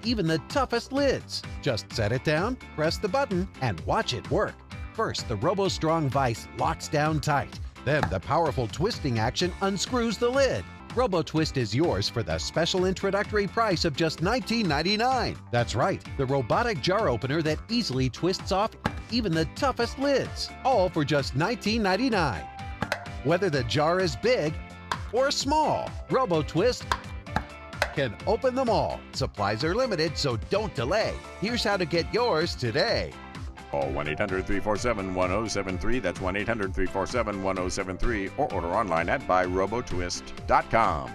even the toughest lids. Just set it down, press the button, and watch it work. First, the RoboStrong vise locks down tight. Then the powerful twisting action unscrews the lid. RoboTwist is yours for the special introductory price of just $19.99. That's right, the robotic jar opener that easily twists off even the toughest lids, all for just $19.99. Whether the jar is big or small, RoboTwist can open them all. Supplies are limited, so don't delay. Here's how to get yours today. Call 1-800-347-1073. That's 1-800-347-1073. Or order online at buyrobotwist.com.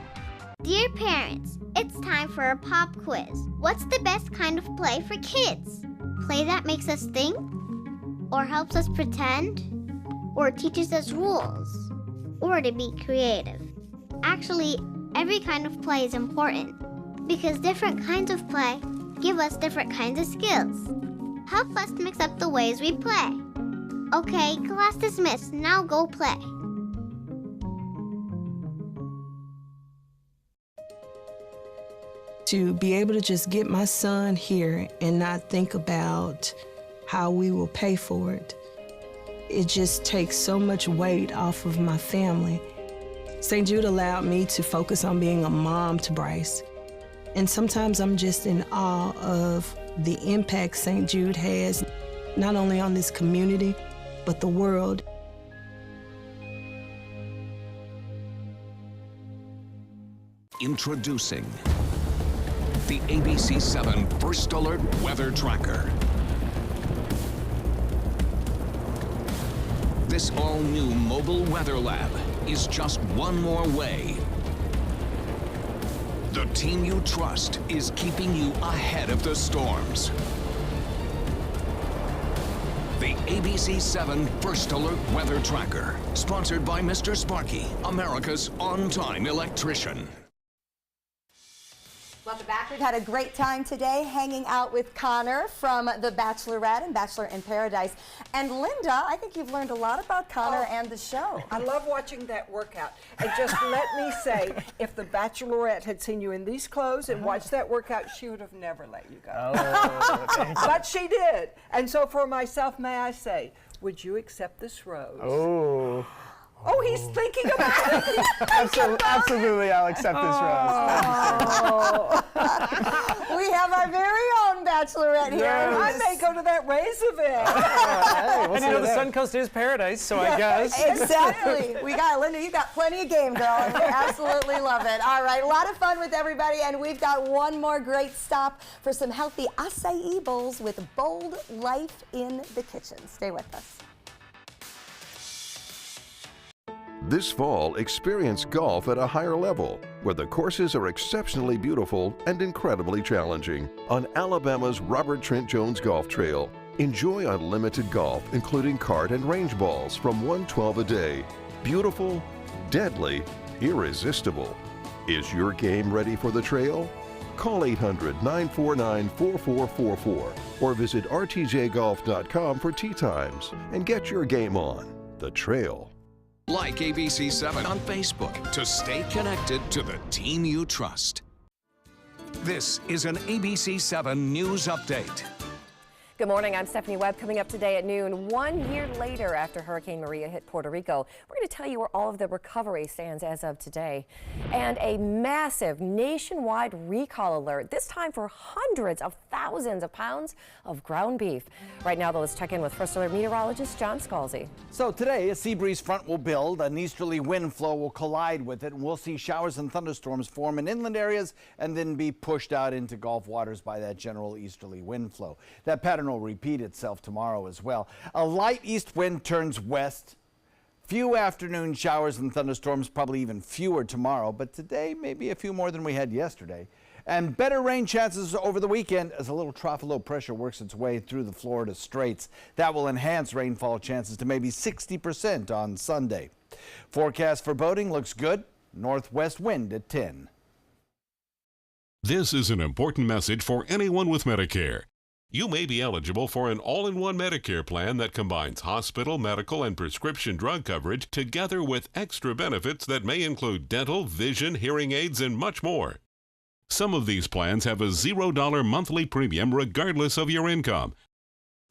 Dear parents, it's time for a pop quiz. What's the best kind of play for kids? Play that makes us think? Or helps us pretend? Or teaches us rules? Or to be creative? Actually, every kind of play is important because different kinds of play give us different kinds of skills. Help us mix up the ways we play. Okay, class dismissed. Now go play. To be able to just get my son here and not think about how we will pay for it, it just takes so much weight off of my family. St. Jude allowed me to focus on being a mom to Bryce. And sometimes I'm just in awe of the impact St. Jude has, not only on this community, but the world. Introducing the ABC 7 First Alert Weather Tracker. This all-new mobile weather lab is just one more way. The team you trust is keeping you ahead of the storms. The ABC 7 First Alert Weather Tracker, sponsored by Mr. Sparky, America's on-time electrician. Welcome back. We've had a great time today hanging out with Connor from The Bachelorette and Bachelor in Paradise. And Linda, I think you've learned a lot about Connor and the show. I love watching that workout. And just let me say, if The Bachelorette had seen you in these clothes and watched that workout, she would have never let you go. Oh, thank you. But she did. And so for myself, may I say, would you accept this rose? Oh. Oh, he's thinking about it. Absolutely, I'll accept this rose. We have our very own Bachelorette here. I may go to that race event. And you know, the Suncoast is paradise, so I guess. Exactly. We got Linda, you got plenty of game, girl. And we absolutely love it. All right, a lot of fun with everybody, and we've got one more great stop for some healthy acai bowls with bold life in the kitchen. Stay with us. This fall, experience golf at a higher level, where the courses are exceptionally beautiful and incredibly challenging. On Alabama's Robert Trent Jones Golf Trail, enjoy unlimited golf, including cart and range balls from $112 a day. Beautiful, deadly, irresistible. Is your game ready for the trail? Call 800-949-4444 or visit rtjgolf.com for tee times and get your game on. The Trail. Like ABC 7 on Facebook to stay connected to the team you trust. This is an ABC 7 News Update. Good morning, I'm Stephanie Webb. Coming up today at noon, 1 year later after Hurricane Maria hit Puerto Rico, we're going to tell you where all of the recovery stands as of today. And a massive nationwide recall alert, this time for hundreds of thousands of pounds of ground beef. Right now, though, let's check in with First Alert meteorologist John Scalzi. So today, a sea breeze front will build, an easterly wind flow will collide with it, and we'll see showers and thunderstorms form in inland areas and then be pushed out into Gulf waters by that general easterly wind flow. That pattern will repeat itself tomorrow as well. A light east wind turns west. Few afternoon showers and thunderstorms, probably even fewer tomorrow, but today maybe a few more than we had yesterday. And better rain chances over the weekend as a little trough of low pressure works its way through the Florida Straits. That will enhance rainfall chances to maybe 60% on Sunday. Forecast for boating looks good. Northwest wind at 10. This is an important message for anyone with Medicare. You may be eligible for an all-in-one Medicare plan that combines hospital, medical, and prescription drug coverage together with extra benefits that may include dental, vision, hearing aids, and much more. Some of these plans have a $0 monthly premium regardless of your income.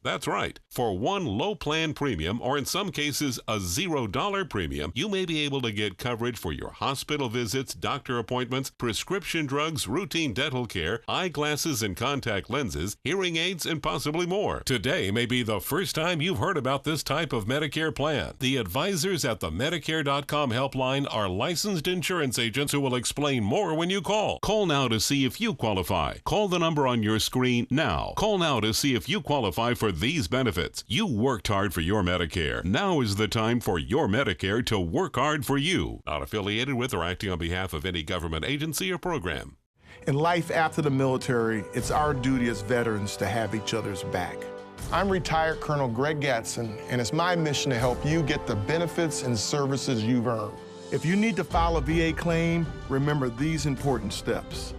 That's right. For one low plan premium, or in some cases a $0 premium, you may be able to get coverage for your hospital visits, doctor appointments, prescription drugs, routine dental care, eyeglasses and contact lenses, hearing aids, and possibly more. Today may be the first time you've heard about this type of Medicare plan. The advisors at the Medicare.com helpline are licensed insurance agents who will explain more when you call. Call now to see if you qualify. Call the number on your screen now. Call now to see if you qualify for these benefits. You worked hard for your Medicare. Now is the time for your Medicare to work hard for you. Not affiliated with or acting on behalf of any government agency or program. In life after the military, it's our duty as veterans to have each other's back. I'm retired Colonel Greg Gatson, and it's my mission to help you get the benefits and services you've earned. If you need to file a VA claim, remember these important steps.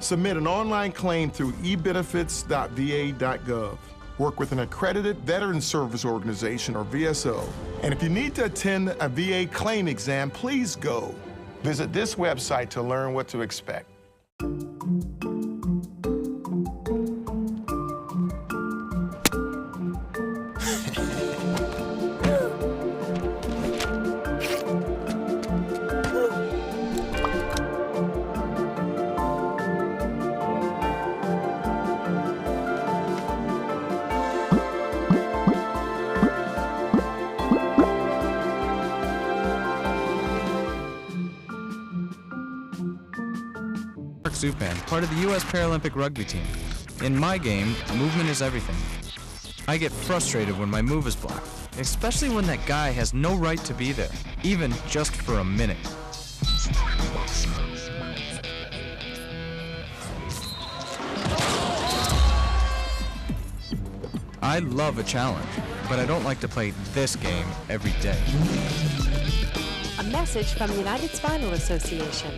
Submit an online claim through ebenefits.va.gov. Work with an accredited Veteran Service Organization, or VSO. And if you need to attend a VA claim exam, please go. Visit this website to learn what to expect. Supan, part of the U.S. Paralympic rugby team. In my game, movement is everything. I get frustrated when my move is blocked, especially when that guy has no right to be there, even just for a minute. I love a challenge, but I don't like to play this game every day. A message from the United Spinal Association.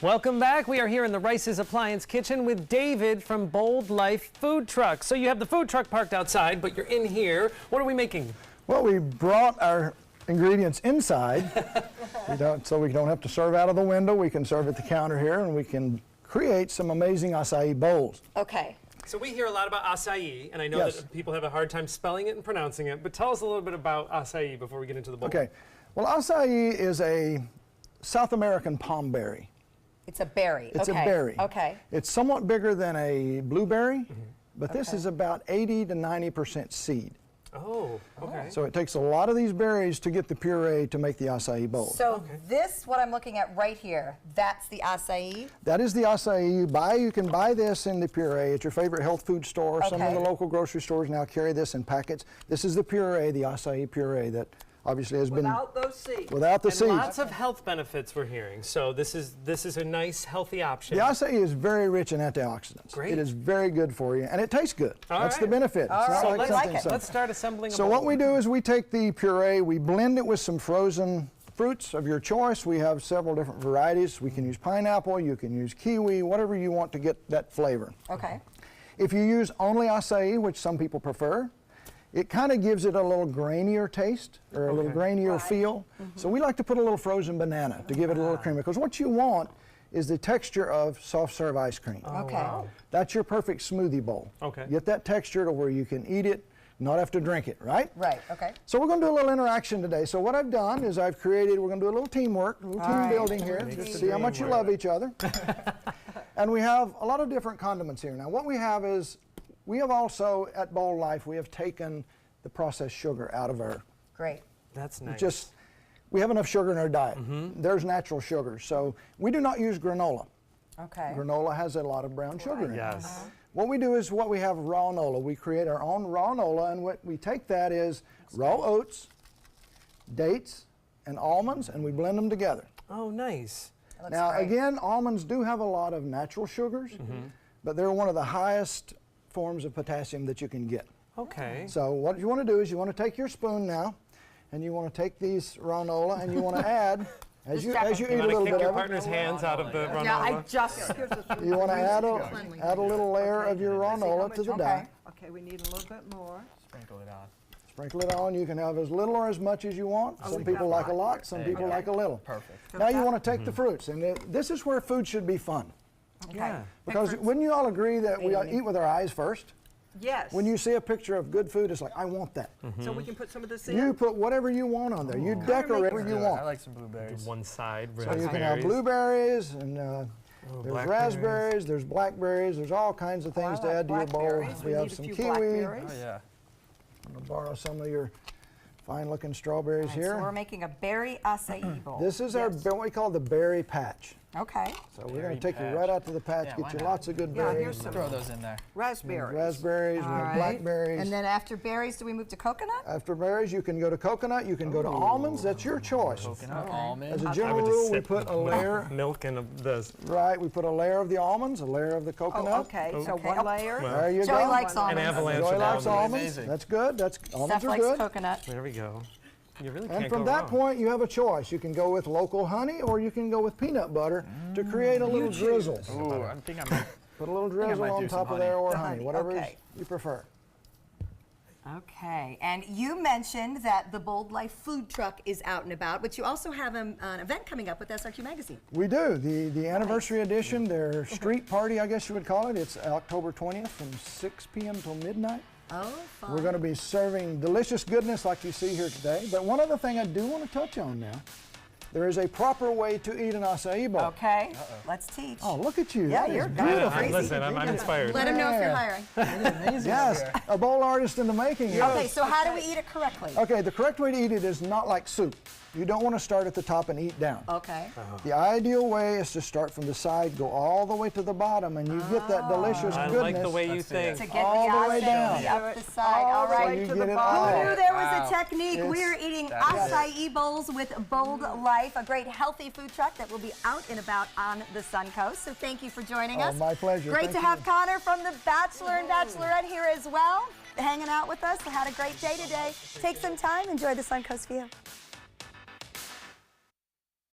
Welcome back. We are here in the Rice's Appliance Kitchen with David from Bold Life Food Truck. So you have the food truck parked outside, but you're in here. What are we making? Well, we brought our ingredients inside so we don't have to serve out of the window. We can serve at the counter here, and we can create some amazing acai bowls. Okay. So we hear a lot about acai, and I know that people have a hard time spelling it and pronouncing it, but tell us a little bit about acai before we get into the bowl. Okay. Well, acai is a South American palm berry. It's a berry. It's a berry. Okay. It's somewhat bigger than a blueberry, but this is about 80 to 90% seed. Oh, okay. So it takes a lot of these berries to get the puree to make the acai bowl. So this, what I'm looking at right here, that's the acai? That is the acai. You can buy this in the puree at your favorite health food store. Some of the local grocery stores now carry this in packets. This is the puree, the acai puree that obviously has been without those seeds. Without the and seeds. Lots of health benefits we're hearing. So this is a nice, healthy option. The acai is very rich in antioxidants. Great. It is very good for you, and it tastes good. All That's right. the benefit. All It's not right. like So something let's start assembling a So bowl. what we do is we take the puree, we blend it with some frozen fruits of your choice. We have several different varieties. We can use pineapple, you can use kiwi, whatever you want to get that flavor. Okay. If you use only acai, which some people prefer, it kind of gives it a little grainier taste or a little grainier feel. So we like to put a little frozen banana to give it a little cream, because what you want is the texture of soft serve ice cream. Wow. That's your perfect smoothie bowl. Okay. Get that texture to where you can eat it, not have to drink it, right? Right, okay. So we're going to do a little interaction today. So what I've done is we're going to do a little teamwork, a little team building here, just to see how much you love each other. And we have a lot of different condiments here. Now what we have is, we have also, at Bold Life, we have taken the processed sugar out of our... Great. That's nice. We have enough sugar in our diet. There's natural sugar. So we do not use granola. Okay. Granola has a lot of brown sugar in it. Yes. What we do is we have raw nola. We create our own raw nola, and what we take that is raw oats, dates, and almonds, and we blend them together. Oh, nice. Now, again, almonds do have a lot of natural sugars, but they're one of the highest forms of potassium that you can get. Okay. So what you want to do is you want to take your spoon now, and you want to take these raw nola, and you want to add, as you eat a little bit kick your of partner's hands out of the raw Yeah, I nola. just. you want to add a little layer of your raw nola to the dye. Okay, we need a little bit more. Sprinkle it on. Sprinkle it on. You can have as little or as much as you want. Some people like a lot, some people like a little. Perfect. Now you want to take the fruits, and this is where food should be fun. Okay. Because wouldn't you all agree that we eat with our eyes first? Yes. When you see a picture of good food, it's like, I want that. So we can put some of this in? You put whatever you want on there. You decorate whatever you want. I like some blueberries. One side, So you can have blueberries, and there's raspberries, there's blackberries, there's all kinds of things to add to your bowl. We have some kiwi. Oh, yeah. I'm going to borrow some of your fine-looking strawberries So here. we're making a berry acai bowl. This is our what we call the berry patch. Okay. So we're going to take you right out to the patch, get you lots of good berries. Here's some. Throw those in there. Raspberries. Raspberries, we have blackberries. And then after berries, do we move to coconut? After berries, you can go to coconut, you can go to almonds. That's your choice. Coconut, almond. As a general rule, we put a layer. Milk and this. Right, we put a layer of the almonds, a layer of the coconut. Oh, okay. So one layer. There you Joey go. likes An almonds. avalanche Joey of likes almonds. almonds. Amazing. That's good. Almonds Steph are likes good. coconut. There we go. You really And can't from go that wrong. point, you have a choice. You can go with local honey, or you can go with peanut butter to create a little drizzle. Ooh, I think I might. Put a little I drizzle might on do some top of honey. there, or The honey, honey, whatever okay. you prefer. Okay, and you mentioned that the Bold Life food truck is out and about, but you also have an event coming up with SRQ Magazine. We do. The anniversary edition, their street party, I guess you would call it. It's October 20th from 6 p.m. till midnight. Oh, fun. We're going to be serving delicious goodness like you see here today. But one other thing I do want to touch on now There is a proper way to eat an acai bowl. Okay, let's teach. Oh, look at you. Yeah, That you're is good. beautiful. Listen, I'm inspired. Let him know if you're hiring. Yes, a bowl artist in the making. Okay, so how do we eat it correctly? Okay, the correct way to eat it is not like soup. You don't want to start at the top and eat down. Okay. The ideal way is to start from the side, go all the way to the bottom, and you get that delicious I goodness. like the way you think. To get all the way down. up the side. All right. So you Who get it all. knew there was a technique? We are eating Yes. acai bowls with Bold Life, a great healthy food truck that will be out and about on the Suncoast. So thank you for joining us. My pleasure. Great to have Connor from The Bachelor and Bachelorette here as well, hanging out with us. Had a great day today. Take some time, enjoy the Suncoast view.